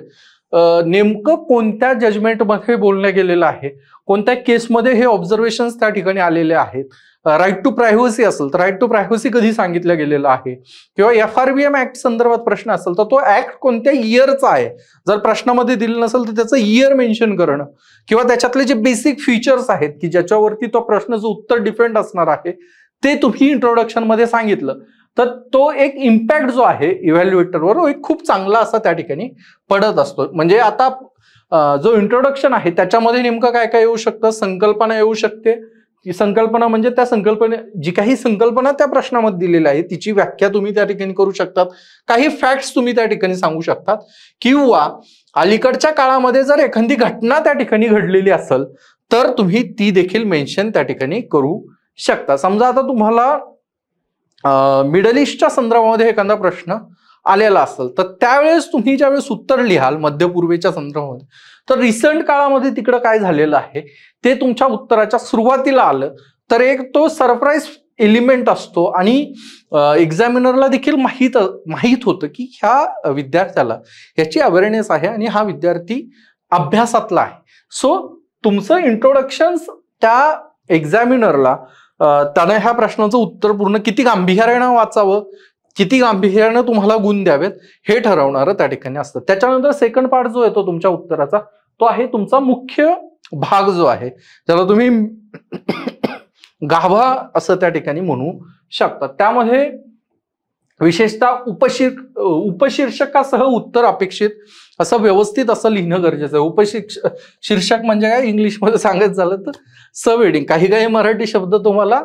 नेमकं कोणत्या जजमेंटमध्ये बोलण्यात गेलेलं आहे, कोणत्या केसमध्ये हे ऑब्झर्वेशन्स त्या ठिकाणी आलेले आहेत. राईट टू प्रायव्हसी असेल तर राईट टू प्रायव्हसी कधी सांगितलं गेलेलं आहे, किंवा FRBM ऍक्ट संदर्भात प्रश्न असेल तर तो ऍक्ट कोणत्या इयरचा आहे, जर प्रश्नामध्ये दिलं नसेल तर त्याचं इयर मेन्शन करणं, किंवा त्याच्यातले जे बेसिक फीचर्स आहेत की ज्याच्यावरती तो प्रश्नाचं उत्तर डिपेंड असणार आहे ते तुम्ही इंट्रोडक्शन मध्ये सांगितलं तर तो एक इम्पॅक्ट जो आहे इव्हॅल्युएटरवर एक खूप चांगला असा त्या ठिकाणी पडत असतो. म्हणजे आता जो इंट्रोडक्शन आहे त्याच्यामध्ये नेमकं काय काय येऊ शकतं, संकल्पना येऊ शकते. ती संकल्पना म्हणजे त्या जी काही संकल्पना त्या प्रश्नामध्ये दिलेली आहे तिची व्याख्या तुम्ही त्या ठिकाणी करू शकतात, काही फॅक्ट्स तुम्ही त्या ठिकाणी सांगू शकतात, किंवा अलीकडच्या काळामध्ये जर एखादी घटना त्या ठिकाणी घडलेली असेल तर तुम्ही ती देखील मेन्शन त्या ठिकाणी करू शकता. समजा आता तुम्हाला मिडल ईस्टच्या संदर्भामध्ये एखादा प्रश्न आलेला असेल तर त्यावेळेस तुम्ही ज्यावेळेस उत्तर लिहाल मध्य पूर्वेच्या संदर्भामध्ये, तर रिसेंट काळामध्ये तिकडं काय झालेलं आहे ते तुमच्या उत्तराच्या सुरुवातीला आलं तर एक तो सरप्राईज एलिमेंट असतो आणि एक्झामिनरला देखील माहीत होतं की ह्या विद्यार्थ्याला याची अवेअरनेस आहे आणि हा विद्यार्थी अभ्यासातला आहे. सो तुमचं इंट्रोडक्शन त्या एक्झामिनरला त्याने ह्या प्रश्नाचं उत्तर पूर्ण किती गांभीर्यानं वाचावं, किती गांभीर्यानं तुम्हाला गुण द्यावेत हे ठरवणारं त्या ठिकाणी असतं. त्याच्यानंतर सेकंड पार्ट जो येतो तुमच्या उत्तराचा तो आहे तुमचा मुख्य भाग जो आहे, त्याला तुम्ही गाभा असं त्या ठिकाणी म्हणू शकता. त्यामध्ये विशेषतः उपशीर्षकासह उत्तर अपेक्षित असं व्यवस्थित असं लिहिणं गरजेचं आहे. शीर्षक म्हणजे काय इंग्लिशमध्ये सांगायचं झालं तर सब हेडिंग. काही मराठी शब्द तुम्हाला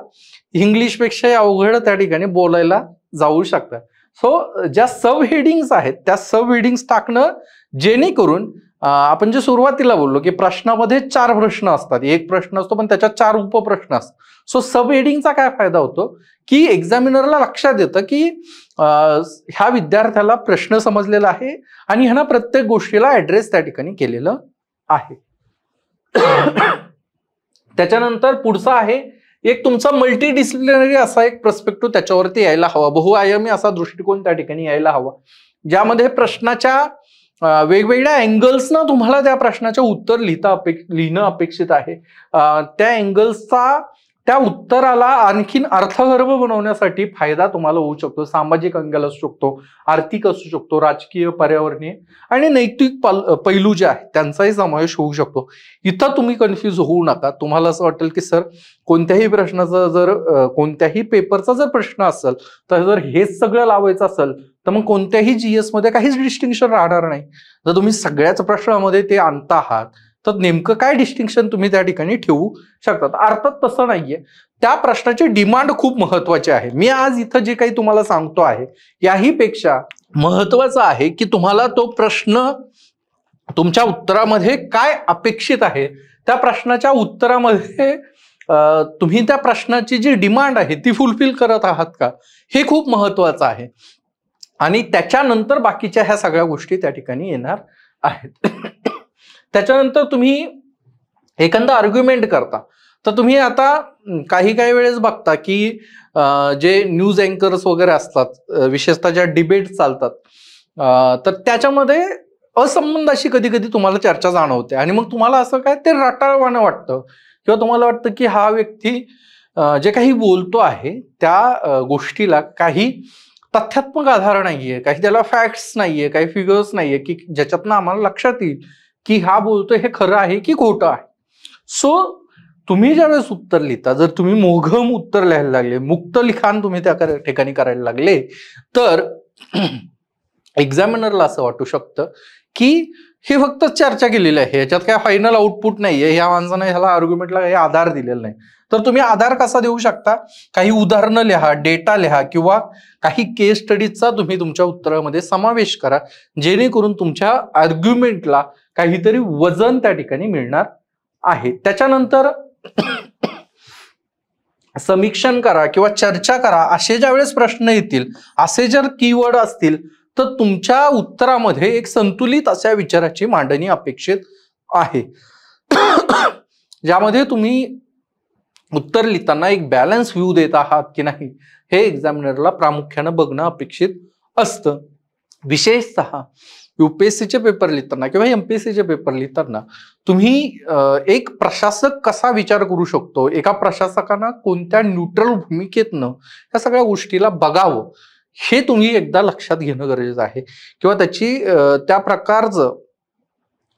इंग्लिशपेक्षा अवघड त्या ठिकाणी बोलायला जाऊ शकतात. सो ज्या सब हेडिंग्स आहेत त्या सब हेडिंग्स टाकणं, जेणेकरून आपण जे सुरुवातीला बोललो की प्रश्नामध्ये 4 प्रश्न असतात, एक प्रश्न असतो पण त्याच्यात 4 उपप्रश्न असतात. सो सब हेडिंगचा काय फायदा होतो की एक्झामिनरला लक्षात येतं की ह्या विद्यार्थ्याला प्रश्न समजलेला आहे आणि ह्यानं प्रत्येक गोष्टीला ऍड्रेस त्या ठिकाणी केलेलं आहे. त्याच्यानंतर पुढचा आहे एक तुमचा मल्टी डिसिप्लिनरी असा एक पर्स्पेक्टिव्ह त्याच्यावरती यायला हवा, बहुआयामी असा दृष्टिकोन त्या ठिकाणी यायला हवा, ज्यामध्ये प्रश्नाच्या वेगवेगळ्या अँगल्सना तुम्हाला त्या प्रश्नाचे उत्तर लिहिणं अपेक्षित आहे. त्या अँगल्सचा त्या उत्तराला आणखीन अर्थगर्भ बनवण्यासाठी फायदा तुम्हाला होऊ शकतो. सामाजिक अँगल असू शकतो, आर्थिक असू शकतो, राजकीय, पर्यावरणीय आणि नैतिक पैलू जे आहेत त्यांचाही समावेश होऊ शकतो. इथं तुम्ही कन्फ्यूज होऊ नका. तुम्हाला असं वाटेल की सर कोणत्याही प्रश्नाचा जर कोणत्याही पेपरचा जर प्रश्न असेल तर जर हेच सगळं लावायचं असेल तर मग कोणत्याही जीएस मध्ये काहीच डिस्टिंक्शन राहणार नाही. जर तुम्ही सगळ्याच प्रश्नामध्ये ते आणता आहात तर नेमकं काय डिस्टिंक्शन तुम्ही त्या ठिकाणी ठेवू शकतात. अर्थात तसं नाहीये, त्या प्रश्नाची डिमांड खूप महत्वाची आहे. मी आज इथं जे काही तुम्हाला सांगतो आहे याही पेक्षा महत्वाचं आहे की तुम्हाला तो प्रश्न तुमच्या उत्तरामध्ये काय अपेक्षित आहे, त्या प्रश्नाच्या उत्तरामध्ये तुम्ही त्या प्रश्नाची जी डिमांड आहे ती फुलफिल करत आहात का, हे खूप महत्वाचं आहे. आणि त्याच्यानंतर बाकीच्या ह्या सगळ्या गोष्टी त्या ठिकाणी येणार आहेत. त्याच्यानंतर तुम्ही एखादा आर्ग्युमेंट करता तर तुम्ही आता काही वेळेस बघता की जे न्यूज अँकर्स वगैरे असतात, विशेषतः ज्या डिबेट चालतात, तर त्याच्यामध्ये असंबंधाशी कधी कधी तुम्हाला चर्चा जाणवते आणि मग तुम्हाला असं काय ते रटाळवाणं वाटतं किंवा तुम्हाला वाटतं की हा व्यक्ती जे काही बोलतो आहे त्या गोष्टीला काही तथ्यात्मक आधार नाहीये, काही त्याला फॅक्ट्स नाहीये, काही फिगर्स नाहीये की ज्याच्यातनं आम्हाला लक्षात येईल की हा बोलतोय हे खरं आहे की खोटं आहे. सो तुम्ही ज्यावेळेस उत्तर लिहिता, जर तुम्ही मोघम उत्तर लिहायला लागले, मुक्त लिखाण तुम्ही त्या ठिकाणी करायला लागले तर एक्झामिनरला असं वाटू शकतं की हे फक्त चर्चा केलेली आहे, याच्यात काय फायनल आउटपुट नाहीये, ह्या माणसाने ह्याला आर्ग्युमेंटला काही आधार दिलेला नाही. तर तुम्ही आधार कसा देऊ शकता, काही उदाहरणं लिहा, डेटा लिहा किंवा काही केस स्टडीजचा तुम्ही तुमच्या उत्तरामध्ये समावेश करा, जेणेकरून तुमच्या आर्ग्युमेंटला काहीतरी वजन त्या ठिकाणी मिळणार आहे. त्याच्यानंतर समीक्षण करा किंवा चर्चा करा असे ज्यावेळेस प्रश्न येतील, असे जर कीवर्ड असतील तर तुमच्या उत्तरामध्ये एक संतुलित अशा विचाराची मांडणी अपेक्षित आहे, ज्यामध्ये तुम्ही उत्तर लिहिताना एक बॅलन्स व्ह्यू देत आहात की नाही हे एक्झामिनरला प्रामुख्यानं बघणं अपेक्षित असतं. विशेषतः युपीएससीचे पेपर लिहिताना किंवा एमपीएससीचे पेपर लिहिताना तुम्ही एक प्रशासक कसा विचार करू शकतो, एका प्रशासकानं कोणत्या न्यूट्रल भूमिकेतनं या सगळ्या गोष्टीला बघावं हे तुम्ही एकदा लक्षात घेणं गरजेचं आहे. किंवा त्याची त्या प्रकारचं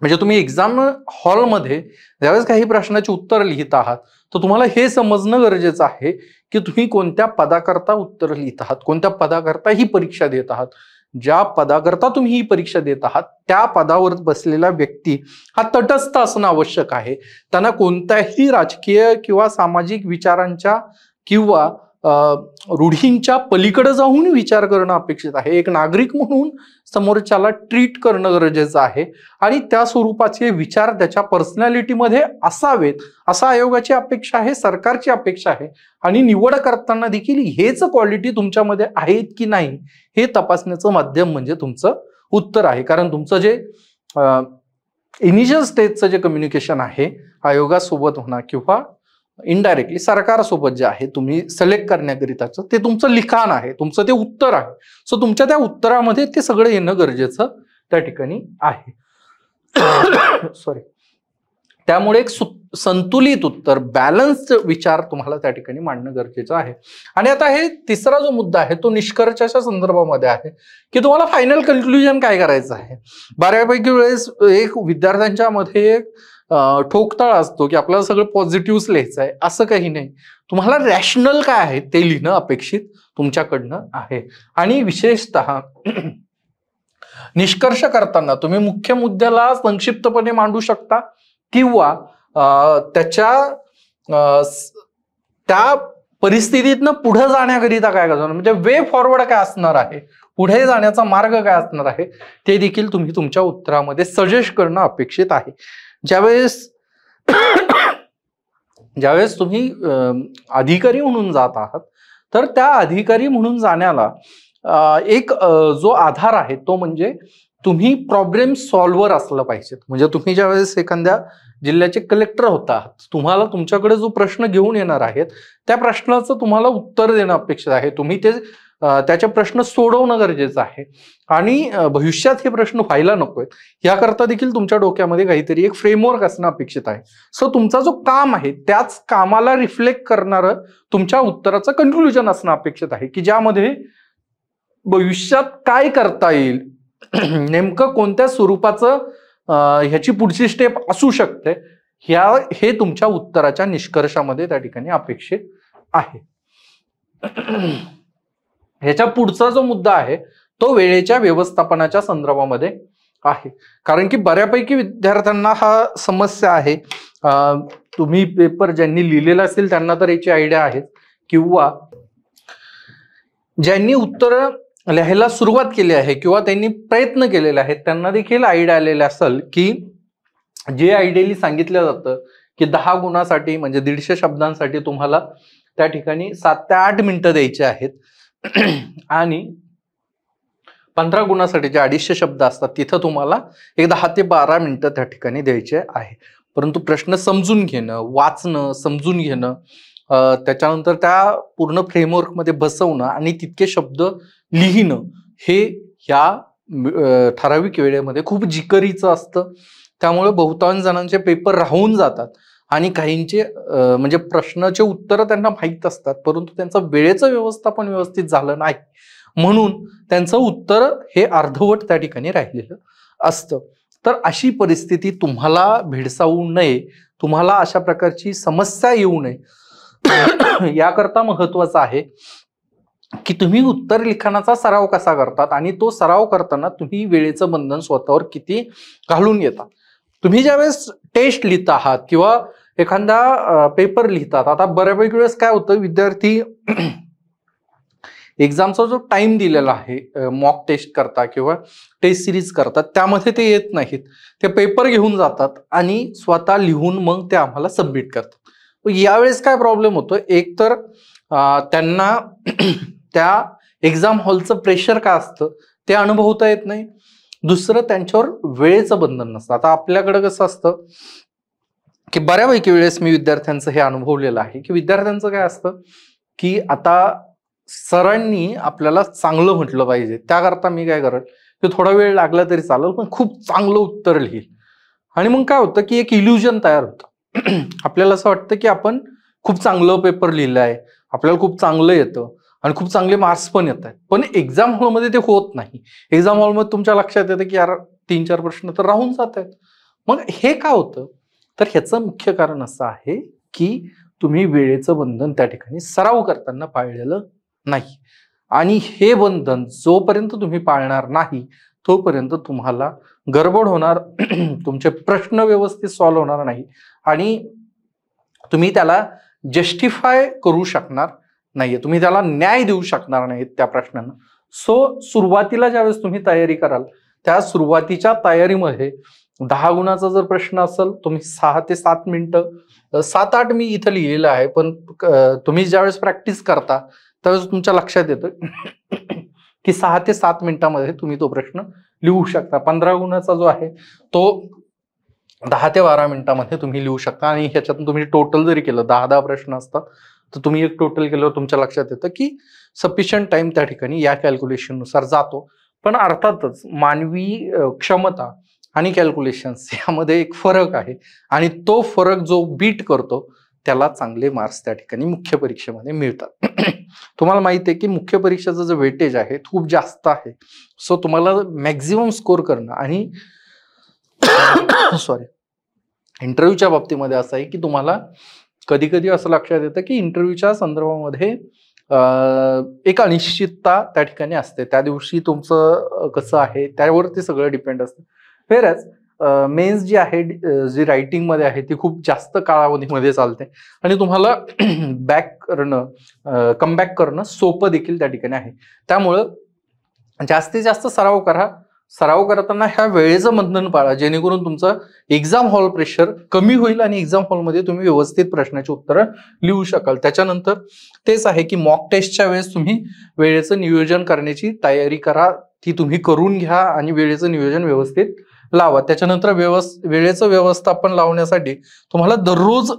म्हणजे तुम्ही एक्झाम हॉलमध्ये ज्यावेळेस काही प्रश्नाची उत्तर लिहित आहात तर तुम्हाला हे समजणं गरजेचं आहे की तुम्ही कोणत्या पदाकरता उत्तर लिहित आहात, कोणत्या पदाकरता ही परीक्षा देत आहात. ज्या पदाकरता तुम्ही ही परीक्षा देत आहात त्या पदावर बसलेला व्यक्ती हा तटस्थ असणं आवश्यक आहे. त्यांना कोणत्याही राजकीय किंवा सामाजिक विचारांच्या किंवा रूढींच्या पलीकडे जाऊन विचार करणं अपेक्षित आहे. एक नागरिक म्हणून समोरच्याला ट्रीट करणं गरजेचं आहे आणि त्या स्वरूपाचे विचार त्याच्या पर्सनॅलिटीमध्ये असावेत असा आयोगाची अपेक्षा आहे, सरकारची अपेक्षा आहे. आणि निवड करताना देखील हेच क्वालिटी तुमच्यामध्ये आहेत की नाही हे तपासण्याचं माध्यम म्हणजे तुमचं उत्तर आहे. कारण तुमचं जे इनिशियल स्टेजचं जे कम्युनिकेशन आहे आयोगासोबत होणार किंवा इनडायरेक्टली सरकारसोबत जे आहे तुम्ही सिलेक्ट करण्याकरिताचं ते तुमचं लिखाण आहे, तुमचं ते उत्तर आहे. सो तुमच्या त्या उत्तरामध्ये ते सगळं येणं गरजेचं त्या ठिकाणी आहे. सॉरी. त्यामुळे एक संतुलित उत्तर, बॅलन्स्ड विचार तुम्हाला त्या ठिकाणी मांडणं गरजेचं आहे. आणि आता हे तिसरा जो मुद्दा आहे तो निष्कर्षाच्या संदर्भामध्ये आहे की तुम्हाला फायनल कन्क्लुजन काय करायचं आहे. बऱ्यापैकी वेळेस एक विद्यार्थ्यांच्या मध्ये ठोकताळ असतो की आपल्याला सगळं पॉझिटिव्ह लिहायचं आहे. असं काही नाही. तुम्हाला रॅशनल काय आहे ते लिहिणं अपेक्षित तुमच्याकडनं आहे. आणि विशेषतः निष्कर्ष करताना तुम्ही मुख्य मुद्द्याला संक्षिप्तपणे मांडू शकता किंवा त्या परिस्थितीतनं पुढे जाण्याकरिता काय करणार म्हणजे वे फॉरवर्ड काय असणार आहे, पुढे जाण्याचा मार्ग काय असणार आहे ते देखील तुम्ही तुमच्या उत्तरामध्ये सजेस्ट करणं अपेक्षित आहे. ज्यावेळेस तुम्ही अधिकारी म्हणून जात आहात तर त्या अधिकारी म्हणून जाण्याला एक जो आधार आहे तो म्हणजे तुम्ही प्रॉब्लेम सॉल्व्हर असलं पाहिजेत. म्हणजे तुम्ही ज्यावेळेस एखाद्या जिल्ह्याचे कलेक्टर होता तुम्हाला तुमच्याकडे जो प्रश्न घेऊन येणार आहेत त्या प्रश्नाचं तुम्हाला उत्तर देणं अपेक्षित आहे. तुम्ही त्याचे प्रश्न सोडवणं गरजेचं आहे आणि भविष्यात हे प्रश्न व्हायला नकोत याकरता देखील तुमच्या डोक्यामध्ये काहीतरी एक फ्रेमवर्क असणं अपेक्षित आहे. सो तुमचा जो काम आहे त्याच कामाला रिफ्लेक्ट करणारं तुमच्या उत्तराचं कन्क्लुजन असणं अपेक्षित आहे की ज्यामध्ये भविष्यात काय करता येईल, नेमकं कोणत्या स्वरूपाचं ह्याची पुढची स्टेप असू शकते हे तुमच्या उत्तराच्या निष्कर्षामध्ये त्या ठिकाणी अपेक्षित आहे. ह्याच्या पुढचा जो मुद्दा आहे तो वेळेच्या व्यवस्थापनाच्या संदर्भामध्ये आहे. कारण की बऱ्यापैकी विद्यार्थ्यांना हा समस्या आहे. तुम्ही पेपर ज्यांनी लिहिलेला असेल त्यांना तर याची आयडिया आहे किंवा ज्यांनी उत्तर लिहायला सुरुवात केली आहे किंवा त्यांनी प्रयत्न केलेले आहेत त्यांना देखील आयडिया आलेला असेल की जे आयडियली सांगितलं जातं की 10 गुणासाठी म्हणजे 150 शब्दांसाठी तुम्हाला त्या ठिकाणी 7 ते 8 मिनिटं द्यायचे आहेत आणि 15 गुणासाठी जे 250 शब्द असतात तिथं तुम्हाला एक 10 ते 12 मिनिटं त्या ठिकाणी द्यायचे आहे. परंतु प्रश्न समजून घेणं, वाचणं, समजून घेणं, त्याच्यानंतर त्या पूर्ण फ्रेमवर्कमध्ये बसवणं आणि तितके शब्द लिहिणं हे ह्या ठराविक वेळेमध्ये खूप जिकरीचं असतं. त्यामुळे बहुतांश जणांचे पेपर राहून जातात आणि काहींचे म्हणजे प्रश्नाचे उत्तर त्यांना माहीत असतात परंतु त्यांचं वेळेचं व्यवस्थापन व्यवस्थित झालं नाही म्हणून त्यांचं उत्तर हे अर्धवट त्या ठिकाणी राहिलेलं असतं. तर अशी परिस्थिती तुम्हाला भेडसावू नये, तुम्हाला अशा प्रकारची समस्या येऊ नये याकरता महत्वाचं आहे की तुम्ही उत्तर लिखाणाचा सराव कसा करतात आणि तो सराव करताना तुम्ही वेळेचं बंधन स्वतःवर किती घालून घेता. तुम्ही ज्यावेळेस टेस्ट लिहित आहात किंवा एखादा पेपर लिहितात, आता बऱ्यापैकी वेळेस काय होतं विद्यार्थी एक्झामचा जो टाइम दिलेला आहे मॉक टेस्ट करता किंवा टेस्ट सिरीज करतात त्यामध्ये ते येत नाहीत, ते पेपर घेऊन जातात आणि स्वतः लिहून मग ते आम्हाला सबमिट करतात. यावेळेस काय प्रॉब्लेम होतो, एक तर त्यांना त्या एक्झाम हॉलचं प्रेशर काय असतं ते अनुभवता येत नाही, दुसरं त्यांच्यावर वेळेचं बंधन नसतं. आता आपल्याकडे कसं असतं की बऱ्यापैकी वेळेस मी विद्यार्थ्यांचं हे अनुभवलेलं आहे की विद्यार्थ्यांचं काय असतं की आता सरांनी आपल्याला चांगलं म्हटलं पाहिजे त्याकरता मी काय करेल की थोडा वेळ लागला तरी चालेल पण खूप चांगलं उत्तर लिहील. आणि मग काय होतं की एक इल्युजन तयार होतं. आपल्याला असं वाटतं की आपण खूप चांगलं पेपर लिहिलं आहे, आपल्याला खूप चांगलं येतं आणि खूप चांगले मार्क्स पण येत आहेत, पण एक्झाम हॉलमध्ये ते होत नाही. एक्झाम हॉलमध्ये तुमच्या लक्षात येतं की यार 3-4 प्रश्न तर राहून जात आहेत. मग हे का होतं, तर ह्याचं मुख्य कारण असं आहे की तुम्ही वेळेचं बंधन त्या ठिकाणी सराव करताना पाळलेलं नाही. आणि हे बंधन जोपर्यंत तुम्ही पाळणार नाही तोपर्यंत तुम्हाला गडबड होणार, तुमचे प्रश्न व्यवस्थित सॉल्व्ह होणार नाही आणि तुम्ही त्याला जस्टिफाय करू शकणार नाहीये, तुम्ही त्याला न्याय देऊ शकणार नाही त्या प्रश्नांना. सो सुरुवातीला ज्यावेळेस तुम्ही तयारी कराल त्या सुरुवातीच्या तयारीमध्ये 10 गुणाचा जर प्रश्न असेल तुम्ही 6 ते 7 मिनिटं, 7-8 मी इथं लिहिलेलं आहे, पण तुम्ही ज्यावेळेस प्रॅक्टिस करता त्यावेळेस तुमच्या लक्षात येतं की 6 ते 7 मिनिटांमध्ये तुम्ही तो प्रश्न लिहू शकता. 15 गुणाचा जो आहे तो 10 ते 12 मिनिटांमध्ये तुम्ही लिहू शकता. आणि ह्याच्यातून तुम्ही टोटल जरी केलं 10-10 प्रश्न असतात तर तुम्ही एक टोटल केल्यावर तुमच्या लक्षात येतं की सफिशियंट टाइम त्या ठिकाणी या कॅल्क्युलेशन नुसार जातो. पण अर्थातच मानवी क्षमता आणि कॅल्क्युलेशन्स यामध्ये एक फरक आहे आणि तो फरक जो बीट करतो त्याला चांगले मार्क्स त्या ठिकाणी मुख्य परीक्षेमध्ये मिळतात. तुम्हाला माहिती आहे की मुख्य परीक्षेचं जे वेटेज आहे खूप जास्त आहे. सो तुम्हाला मॅक्झिमम स्कोर करणं आणि सॉरी इंटरव्ह्यूच्या बाबतीमध्ये असं आहे की तुम्हाला कधी कधी असं लक्षात येतं की इंटरव्ह्यूच्या संदर्भामध्ये एक अनिश्चितता त्या ठिकाणी असते. त्या दिवशी तुमचं कसं आहे त्यावरती सगळं डिपेंड असतं. वेरॅज मेन्स जी आहे जी रायटिंग मध्ये आहे ती खूप जास्त कालावधीमध्ये चालते आणि तुम्हाला कमबॅक करणं सोपं देखील त्या ठिकाणी आहे. त्यामुळं जास्तीत जास्त सराव करा. सराव करताना ह्या वेळेचं बंधन पाळा जेणेकरून तुमचं एक्झाम हॉल प्रेशर कमी होईल आणि एक्झाम हॉलमध्ये तुम्ही व्यवस्थित प्रश्नाची उत्तरं लिहू शकाल. त्याच्यानंतर तेच आहे की मॉक टेस्टच्या वेळेस तुम्ही वेळेचं नियोजन करण्याची तयारी करा, ती तुम्ही करून घ्या आणि वेळेचं नियोजन व्यवस्थित लावा. त्याच्यानंतर वेळेचं व्यवस्थापन लावण्यासाठी तुम्हाला दररोज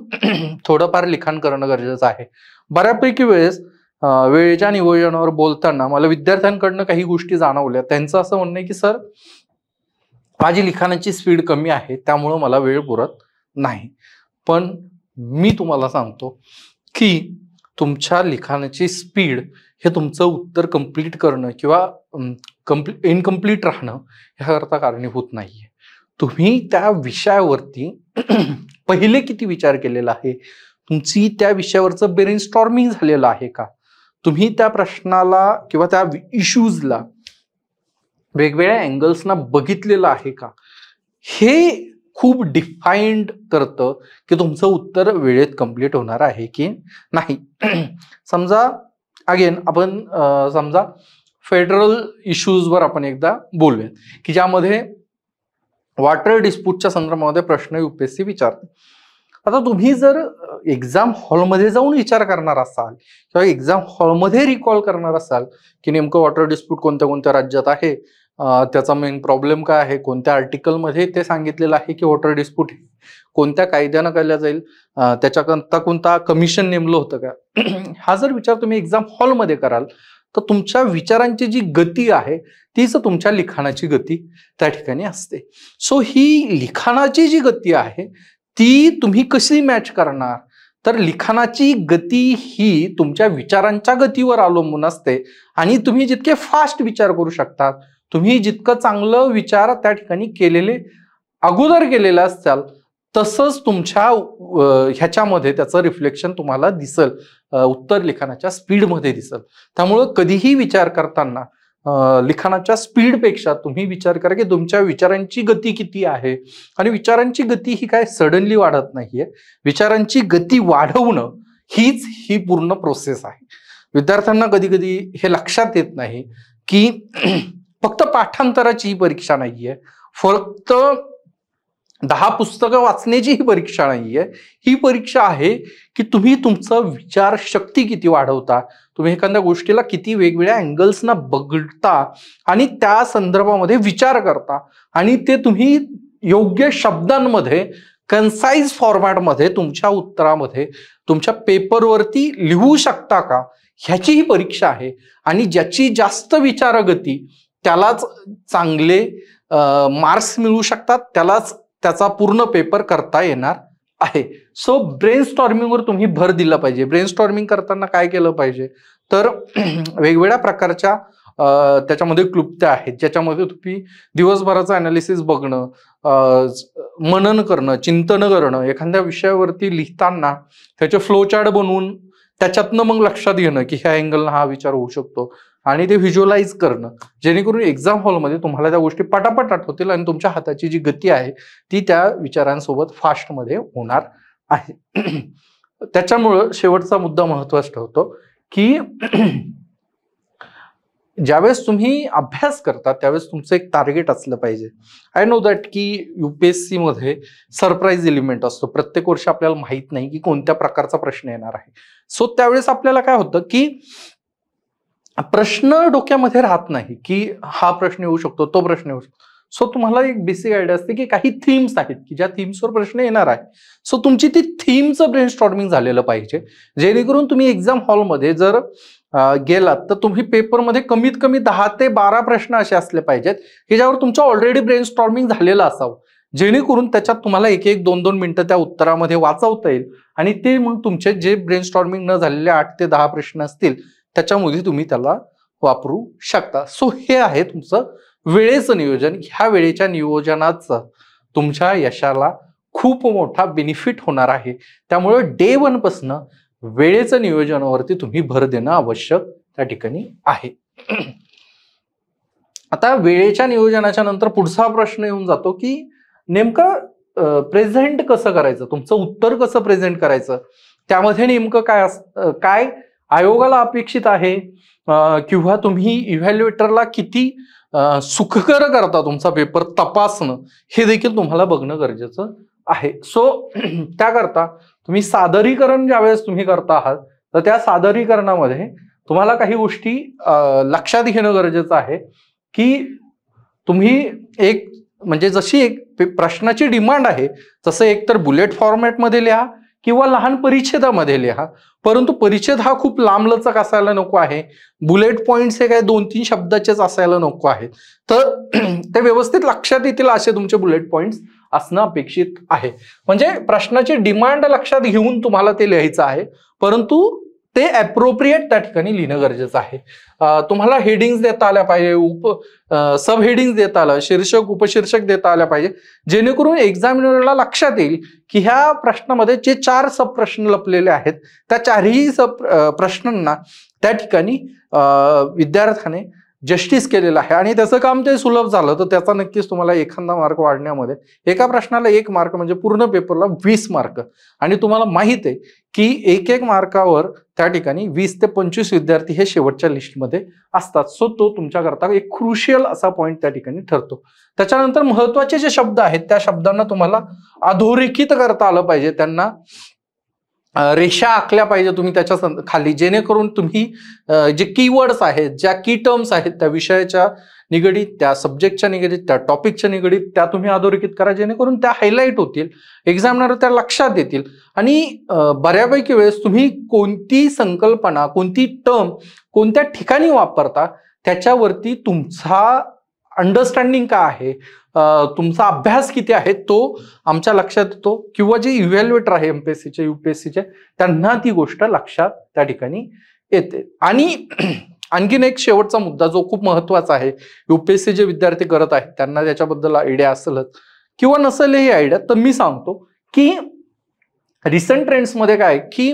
थोडंफार लिखाण करणं गरजेचं आहे. बऱ्यापैकी वेळेस वेळेच्या नियोजनावर बोलताना मला विद्यार्थ्यांकडनं काही गोष्टी जाणवल्या. त्यांचं असं म्हणणं आहे की सर माझी लिखाणाची स्पीड कमी आहे त्यामुळं मला वेळ पुरत नाही. पण मी तुम्हाला सांगतो की तुमच्या लिखाणाची स्पीड हे तुमचं उत्तर कंप्लीट करणं किंवा इनकम्प्लीट राहणं ह्याकरता कारणीभूत नाहीये. तुम्ही त्या विषयावरती पहिले किती विचार केलेला आहे, तुमची त्या विषयावरचं ब्रेनस्टॉर्मिंग झालेलं आहे का, तुम्ही त्या प्रश्नाला किंवा त्या इश्यूजला वेगवेगळ्या अँगल्सना बघितलेलं आहे का, हे खूप डिफाईन्ड करतं की तुमचं उत्तर वेळेत कंप्लीट होणार आहे की नाही. समजा अगेन आपण समजा फेडरल इश्यूजवर आपण एकदा बोलूया की ज्यामध्ये वॉटर डिस्प्यूटच्या संदर्भामध्ये प्रश्न UPSC विचारते. आता तुम्ही जर एक्झाम हॉलमध्ये जाऊन विचार करणार असाल किंवा एक्झाम हॉलमध्ये रिकॉल करणार असाल की नेमकं वॉटर डिस्प्यूट कोणत्या कोणत्या राज्यात आहे, त्याचा मेन प्रॉब्लेम काय आहे, कोणत्या आर्टिकलमध्ये ते सांगितलेलं आहे की वॉटर डिस्प्यूट कोणत्या कायद्यानं केला जाईल, त्याच्याकरता कोणता कमिशन नेमलं होतं का, हा जर विचार तुम्ही एक्झाम हॉलमध्ये कराल तर तुमच्या विचारांची जी गती आहे तीच तुमच्या लिखाणाची गती त्या ठिकाणी असते. सो ही लिखाणाची जी गती आहे ती तुम्ही कशी मॅच करणार, तर लिखाणाची गती ही तुमच्या विचारांच्या गतीवर अवलंबून असते आणि तुम्ही जितके फास्ट विचार करू शकतात, तुम्ही जितकं चांगलं विचार त्या ठिकाणी केलेले अगोदर केलेलं असाल तसंच तुमच्या ह्याच्यामध्ये त्याचं रिफ्लेक्शन तुम्हाला दिसल, उत्तर लिखाणाच्या स्पीडमध्ये दिसल. त्यामुळं कधीही विचार करताना लिखाणाच्या स्पीडपेक्षा तुम्ही विचार करा की तुमच्या विचारांची गती किती आहे. आणि विचारांची गती ही काय सडनली वाढत नाहीये, विचारांची गती वाढवणं हीच ही पूर्ण प्रोसेस आहे. विद्यार्थ्यांना कधी कधी हे लक्षात येत नाही की फक्त पाठांतराची ही परीक्षा नाहीये, फक्त 10 पुस्तकं वाचण्याची ही परीक्षा नाहीये. ही परीक्षा आहे की तुम्ही तुमचं विचार शक्ती किती वाढवता, तुम्ही एखाद्या गोष्टीला किती वेगवेगळ्या अँगल्सना बघता आणि त्या संदर्भामध्ये विचार करता आणि ते तुम्ही योग्य शब्दांमध्ये कन्साइज फॉर्मॅटमध्ये तुमच्या उत्तरामध्ये तुमच्या पेपरवरती लिहू शकता का, ह्याची ही परीक्षा आहे. आणि ज्याची जास्त विचारगती त्यालाच चांगले मार्क्स मिळू शकतात, त्यालाच त्याचा पूर्ण पेपर करता येणार आहे. सो ब्रेनस्टॉर्मिंगवर तुम्ही भर दिला पाहिजे. ब्रेनस्टॉर्मिंग करताना काय केलं पाहिजे तर वेगवेगळ्या प्रकारच्या त्याच्यामध्ये क्लुप्त्या आहेत, ज्याच्यामध्ये तुम्ही दिवसभराचं अनालिसिस बघणं, मनन करणं, चिंतन करणं, एखाद्या विषयावरती लिहिताना त्याचे फ्लो चार्ट बनवून त्याच्यातनं मग लक्षात घेणं की ह्या अँगलनं हा विचार होऊ शकतो आणि ते व्हिज्युअलाइज करणं, जेणेकरून एक्झाम हॉलमध्ये तुम्हाला त्या गोष्टी पटापट आठवतील आणि तुमच्या हाताची जी गती आहे ती त्या विचारांसोबत फास्टमध्ये होणार आहे. त्याच्यामुळं शेवटचा मुद्दा महत्वाचा ठरतो की ज्यावेळेस तुम्ही अभ्यास करता त्यावेळेस तुमचं एक टार्गेट असलं पाहिजे. आय नो दॅट की युपीएससी मध्ये सरप्राईज एलिमेंट असतो. प्रत्येक वर्षी आपल्याला माहित नाही की कोणत्या प्रकारचा प्रश्न येणार आहे. सो त्यावेळेस आपल्याला काय होतं की प्रश्न डोक्यामध्ये राहत नाही की हा प्रश्न येऊ शकतो, तो प्रश्न येऊ शकतो. सो तुम्हाला एक बेसिक आयडिया असते की काही थीम्स आहेत की ज्या थीम्सवर प्रश्न येणार आहे. सो तुमची ती थीमचं ब्रेनस्टॉर्मिंग झालेलं पाहिजे, जेणेकरून तुम्ही एक्झाम हॉलमध्ये जर गेलात तर तुम्ही पेपरमध्ये कमीत कमी 10 ते 12 प्रश्न असे असले पाहिजेत की ज्यावर तुमचं ऑलरेडी ब्रेनस्टॉर्मिंग झालेलं असावं, जेणेकरून त्याच्यात तुम्हाला 1-1, 2-2 मिनिटं त्या उत्तरामध्ये वाचवता येईल आणि ते मग तुमचे जे ब्रेनस्टॉर्मिंग न झालेले 8 ते 10 प्रश्न असतील त्याच्यामध्ये तुम्ही त्याला वापरू शकता. सो हे आहे तुमचं वेळेचं नियोजन. ह्या वेळेच्या नियोजनाचं तुमच्या यशाला खूप मोठा बेनिफिट होणार आहे. त्यामुळे डे 1 पासून वेळेचं नियोजनावरती तुम्ही भर देणं आवश्यक त्या ठिकाणी आहे. आता वेळेच्या नियोजनाच्या नंतर पुढचा प्रश्न येऊन जातो की नेमकं प्रेझेंट कसं करायचं, तुमचं उत्तर कसं प्रेझेंट करायचं, त्यामध्ये नेमकं काय आयोगाला अपेक्षित आहे किंवा तुम्ही इव्हॅल्युएटरला किती सुखकर करता तुमचा पेपर तपासणं, हे देखील तुम्हाला बघणं गरजेचं आहे. सो त्याकरता तुम्ही सादरीकरण ज्यावेळेस तुम्ही करता आहात तर त्या सादरीकरणामध्ये तुम्हाला काही गोष्टी लक्षात घेणं गरजेचं आहे की तुम्ही एक म्हणजे जशी एक प्रश्नाची डिमांड आहे तसं एकतर बुलेट फॉर्मॅटमध्ये लिहा किंवा लहान परिच्छेदामध्ये लिहा, परंतु परिच्छेद हा खूप लांबलचक असायला नको आहे. बुलेट पॉइंट्स हे काय 2-3 शब्दाचेच असायला नको आहेत. तर ते व्यवस्थित लक्षात येतील असे तुमचे बुलेट पॉइंट्स असणं अपेक्षित आहे. म्हणजे प्रश्नाची डिमांड लक्षात घेऊन तुम्हाला ते लिहायचं आहे, परंतु ते अप्रोप्रिएट त्या ठिकाणी लिहिणं गरजेचं आहे. तुम्हाला हेडिंग्स देता आल्या पाहिजे, सब हेडिंग्स देता आलं, शीर्षक उपशीर्षक देता आल्या पाहिजे, जेणेकरून एक्झामिनरला लक्षात येईल की ह्या प्रश्नामध्ये जे 4 सब प्रश्न लपलेले आहेत त्या 4ही सब प्रश्नांना त्या ठिकाणी विद्यार्थ्याने जस्टिस केलेलं आहे आणि त्याचं काम ते सुलभ झालं तर त्याचा नक्कीच तुम्हाला एखादा मार्क वाढण्यामध्ये, एका प्रश्नाला 1 मार्क म्हणजे पूर्ण पेपरला 20 मार्क, आणि तुम्हाला माहित आहे की 1-1 मार्कावर त्या ठिकाणी 20 ते 25 विद्यार्थी हे शेवटच्या लिस्टमध्ये असतात. सो तो तुमच्याकरता एक क्रुशियल असा पॉईंट त्या ठिकाणी ठरतो. त्याच्यानंतर महत्वाचे जे शब्द आहेत त्या शब्दांना तुम्हाला अधोरेखित करता आलं पाहिजे, त्यांना रेषा आखल्या पाहिजे तुम्ही त्याच्या खाली, जेणेकरून तुम्ही जे कीवर्ड्स आहेत, ज्या की टर्म्स आहेत त्या विषयाच्या निगडीत, त्या सब्जेक्टच्या निगडीत, त्या टॉपिकच्या निगडीत त्या तुम्ही अधोरेखित करा, जेणेकरून त्या हायलाईट होतील, एक्झामिनर त्या लक्षात येतील आणि बऱ्यापैकी वेळेस तुम्ही कोणती संकल्पना, कोणती टर्म कोणत्या ठिकाणी वापरता त्याच्यावरती तुमचा अंडरस्टँडिंग काय आहे, तुमचा अभ्यास किती आहे तो आमच्या लक्षात येतो, किंवा जे इव्हॅल्युएटर आहे एमपीएससीचे यूपीएससीचे त्यांना ती गोष्ट लक्षात त्या ठिकाणी येते. आणि आणखीन एक शेवटचा मुद्दा जो खूप महत्वाचा आहे, यूपीएससी जे विद्यार्थी करत आहेत त्यांना त्याच्याबद्दल आयडिया असेलच किंवा नसेल ही आयडिया, तर मी सांगतो की रिसेंट ट्रेंड्समध्ये काय की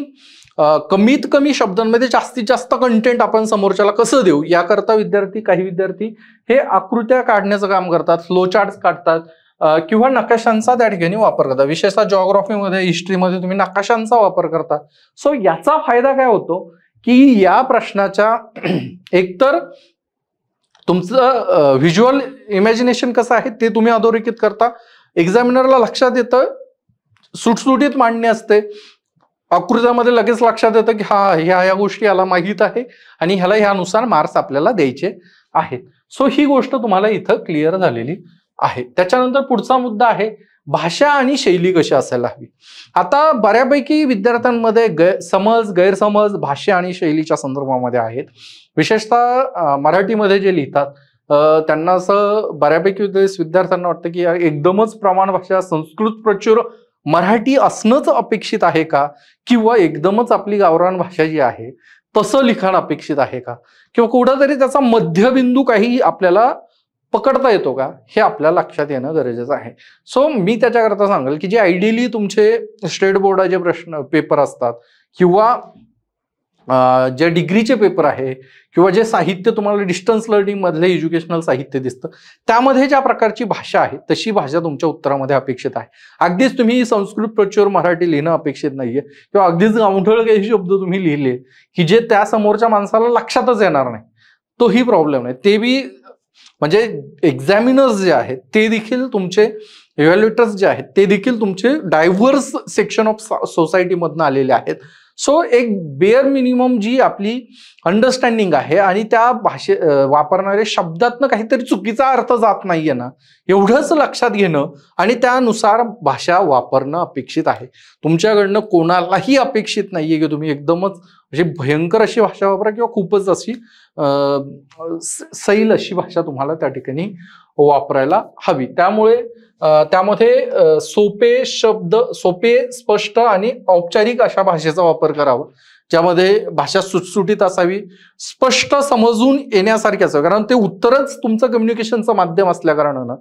कमीत कमी शब्दांमध्ये जास्तीत जास्त कंटेंट आपण समोरच्याला कसं देऊ याकरता काही विद्यार्थी हे आकृत्या काढण्याचं काम करतात, फ्लो चार्ट्स काढतात किंवा नकाशांचा त्या ठिकाणी वापर करतात. विशेषतः जिओग्राफीमध्ये, हिस्ट्रीमध्ये तुम्ही नकाशांचा वापर करता. सो याचा फायदा काय होतो की या प्रश्नाच्या एकतर तुमचं व्हिज्युअल इमॅजिनेशन कसं आहे ते तुम्ही अधोरेखित करता, एक्झामिनरला लक्षात येतं, सुटसुटीत मांडणी असते, आकृत्यामध्ये लगेच लक्षात येतं की हा ह्या गोष्टी याला माहीत आहे आणि ह्याला ह्यानुसार मार्क्स आपल्याला द्यायचे आहेत. सो ही गोष्ट तुम्हाला इथं क्लिअर झालेली आहे. त्याच्यानंतर पुढचा मुद्दा आहे भाषा आणि शैली कशी असायला हवी. आता बऱ्यापैकी विद्यार्थ्यांमध्ये गैरसमज भाषा आणि शैलीच्या संदर्भामध्ये आहेत. विशेषतः मराठीमध्ये जे लिहितात त्यांना असं बऱ्यापैकी विद्यार्थ्यांना वाटतं की एकदमच प्रमाण भाषा, संस्कृत प्रचुर मराठी असणंच अपेक्षित आहे का, किंवा एकदमच आपली गावरान भाषा जी आहे तसं लिखाण अपेक्षित आहे का, किंवा कुठंतरी त्याचा मध्यबिंदू काही आपल्याला पकडता येतो का, हे आपल्याला लक्षात येणं गरजेचं आहे. सो मी त्याच्याकरता सांगेल की जे आयडियली तुमचे स्टेट बोर्डाचे प्रश्न पेपर असतात, किंवा जे डिग्रीचे पेपर आहे, किंवा जे साहित्य तुम्हाला डिस्टन्स लर्निंग मधले एज्युकेशनल साहित्य दिसतं, त्यामध्ये ज्या प्रकारची भाषा आहे तशी भाषा तुमच्या उत्तरामध्ये अपेक्षित आहे. अगदीच तुम्ही संस्कृत प्रचुर मराठी लिहिणं अपेक्षित नाहीये, किंवा अगदीच गावठळ काही शब्द तुम्ही लिहिले की जे त्या समोरच्या माणसाला लक्षातच येणार नाही, तोही प्रॉब्लेम नाही. ते बी म्हणजे एक्झामिनर्स जे आहेत ते देखील तुमचे, इव्हॅल्युएटर्स जे आहेत ते देखील तुमचे डायव्हर्स सेक्शन ऑफ सोसायटी मधनं आलेले आहेत. सो एक बेअर मिनिमम जी आपली अंडरस्टँडिंग आहे, आणि त्या वापरणाऱ्या शब्दातनं काहीतरी चुकीचा अर्थ जात नाहीये ना, एवढंच लक्षात घेणं आणि त्यानुसार भाषा वापरणं अपेक्षित आहे. तुमच्याकडनं कोणालाही अपेक्षित नाहीये की तुम्ही एकदमच म्हणजे भयंकर अशी भाषा वापरा, किंवा खूपच अशी सैल अशी भाषा तुम्हाला त्या ठिकाणी वापरायला हवी. त्यामुळे त्यामध्ये सोपे शब्द, सोपे, स्पष्ट आणि औपचारिक अशा भाषेचा वापर करावा, ज्यामध्ये भाषा सुटसुटीत असावी, स्पष्ट समजून येण्यासारखी असावी. कारण ते उत्तरच तुमचं कम्युनिकेशनचं माध्यम असल्या कारणानं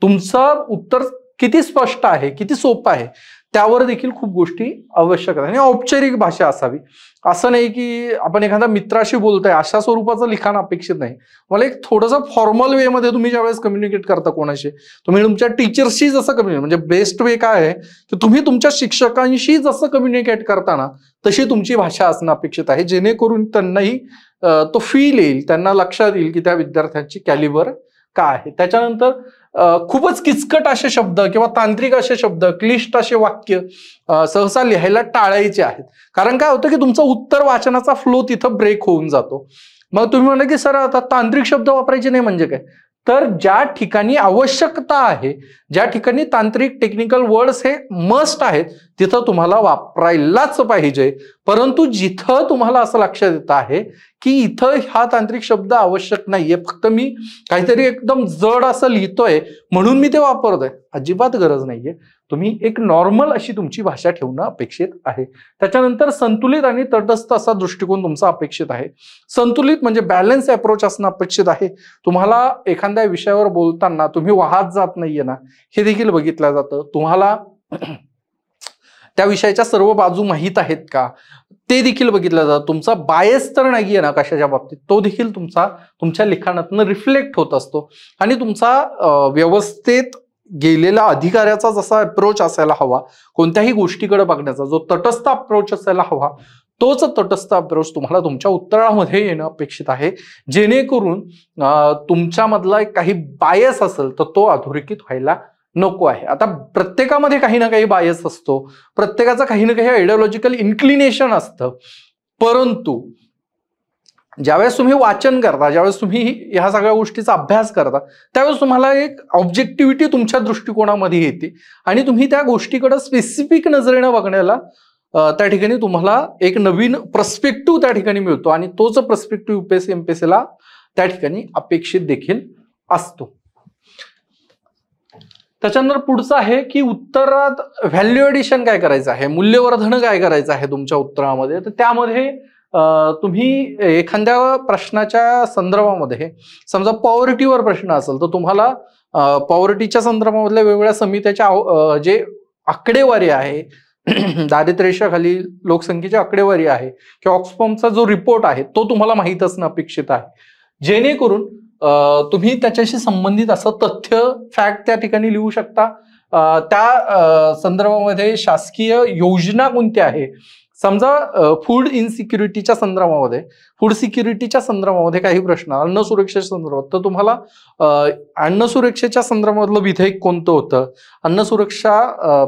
तुमचं उत्तर किती स्पष्ट आहे, किती सोपं आहे, त्यावर देखील खूप गोष्टी आवश्यक आहेत. आणि औपचारिक भाषा असावी. असं नाही की आपण एखाद्या मित्राशी बोलताय अशा स्वरूपाचं लिखाण अपेक्षित नाही. मला एक थोडंसं फॉर्मल वे मध्ये तुम्ही ज्यावेळेस कम्युनिकेट करता कोणाशी, तुम्ही तुमच्या टीचर्सशी जसं कम्युनिकेट, म्हणजे बेस्ट वे काय आहे की तुम्ही तुमच्या शिक्षकांशी जसं कम्युनिकेट करताना तशी तुमची भाषा असणं अपेक्षित आहे, जेणेकरून त्यांनाही तो फील येईल, त्यांना लक्षात येईल की त्या विद्यार्थ्यांची कॅलिबर काय आहे. त्याच्यानंतर खूपच किचकट असे शब्द किंवा तांत्रिक असे शब्द, क्लिष्ट असे वाक्य सहसा लिहायला टाळायचे आहेत. कारण काय होतं की तुमचं उत्तर वाचनाचा फ्लो तिथं ब्रेक होऊन जातो. मग तुम्ही म्हणा की सर आता तांत्रिक शब्द वापरायचे नाही म्हणजे काय, तर ज्या ठिकाणी आवश्यकता आहे, ज्या ठिकाणी तांत्रिक टेक्निकल वर्ड्स हे मस्ट आहेत, तिथं तुम्हाला वापरायलाच पाहिजे. परंतु जिथं तुम्हाला असं लक्षात येत आहे की इथं हा तांत्रिक शब्द आवश्यक नाहीये, फक्त मी काहीतरी एकदम जड असं लिहितोय म्हणून मी ते वापरतोय, अजिबात गरज नाहीये. तुम्ही एक नॉर्मल अशी तुमची भाषा ठेवणं अपेक्षित आहे. त्याच्यानंतर संतुलित आणि तटस्थ असा दृष्टिकोन तुमचा अपेक्षित आहे. संतुलित म्हणजे बॅलन्स अप्रोच असणं अपेक्षित आहे. तुम्हाला एखाद्या विषयावर बोलताना तुम्ही वाहत जात नाहीये ना, हे देखील बघितलं जातं. तुम्हाला त्या विषयाच्या सर्व बाजू माहीत आहेत का, ते देखील बघितलं जातं. तुमचा बायस तर नाहीये ना कशाच्या बाबतीत, तो देखील तुमच्या लिखाणातनं रिफ्लेक्ट होत असतो. आणि तुमचा व्यवस्थेत गेलेला अधिकाऱ्याचा जसा अप्रोच असायला हवा, कोणत्याही गोष्टीकडे बघण्याचा जो तटस्थ अप्रोच असायला हवा, तोच तटस्थ अप्रोच तुम्हाला तुमच्या उत्तरामध्ये येणं अपेक्षित आहे, जेणेकरून तुमच्यामधला काही बायस असेल तर तो अधोरेखित व्हायला नको आहे. आता प्रत्येकामध्ये काही ना काही बायस असतो, प्रत्येकाचं काही ना काही आयडिओलॉजिकल इन्क्लिनेशन असतं. परंतु ज्यावेळेस तुम्ही वाचन करता, ज्यावेळेस तुम्ही ह्या सगळ्या गोष्टीचा अभ्यास करता, त्यावेळेस तुम्हाला एक ऑब्जेक्टिव्हिटी तुमच्या दृष्टिकोनामध्ये येते आणि तुम्ही त्या गोष्टीकडे स्पेसिफिक नजरेनं बघण्याला त्या ठिकाणी तुम्हाला एक नवीन पर्स्पेक्टिव्ह त्या ठिकाणी मिळतो. आणि तोच पर्स्पेक्टिव्ह UPSC MPSC ला त्या ठिकाणी अपेक्षित देखील असतो. त्याच्यानंतर पुढचं आहे की उत्तरात व्हॅल्यू एडिशन काय करायचं आहे, मूल्यवर्धन काय करायचं आहे तुमच्या उत्तरामध्ये. तर त्यामध्ये तुम्ही एखाद्या प्रश्नाच्या संदर्भामध्ये, समजा पॉवर्टीवर प्रश्न असेल तर तुम्हाला पॉवर्टीच्या संदर्भामधल्या वेगवेगळ्या समित्याच्या जे आकडेवारी आहे, दारिद्र्यरेषेखाली लोकसंख्येची आकडेवारी आहे, किंवा ऑक्सफॅमचा जो रिपोर्ट आहे तो तुम्हाला माहीत असणं अपेक्षित आहे, जेणेकरून तुम्ही त्याच्याशी संबंधित असं तथ्य, फॅक्ट त्या ठिकाणी लिहू शकता. त्या संदर्भामध्ये शासकीय योजना कोणत्या आहे, समजा फूड इनसिक्युरिटीच्या संदर्भामध्ये, फूड सिक्युरिटीच्या संदर्भामध्ये काही प्रश्न, अन्न सुरक्षेच्या संदर्भात, तर तुम्हाला अन्न सुरक्षेच्या संदर्भामधलं विधेयक कोणतं होतं, अन्न सुरक्षा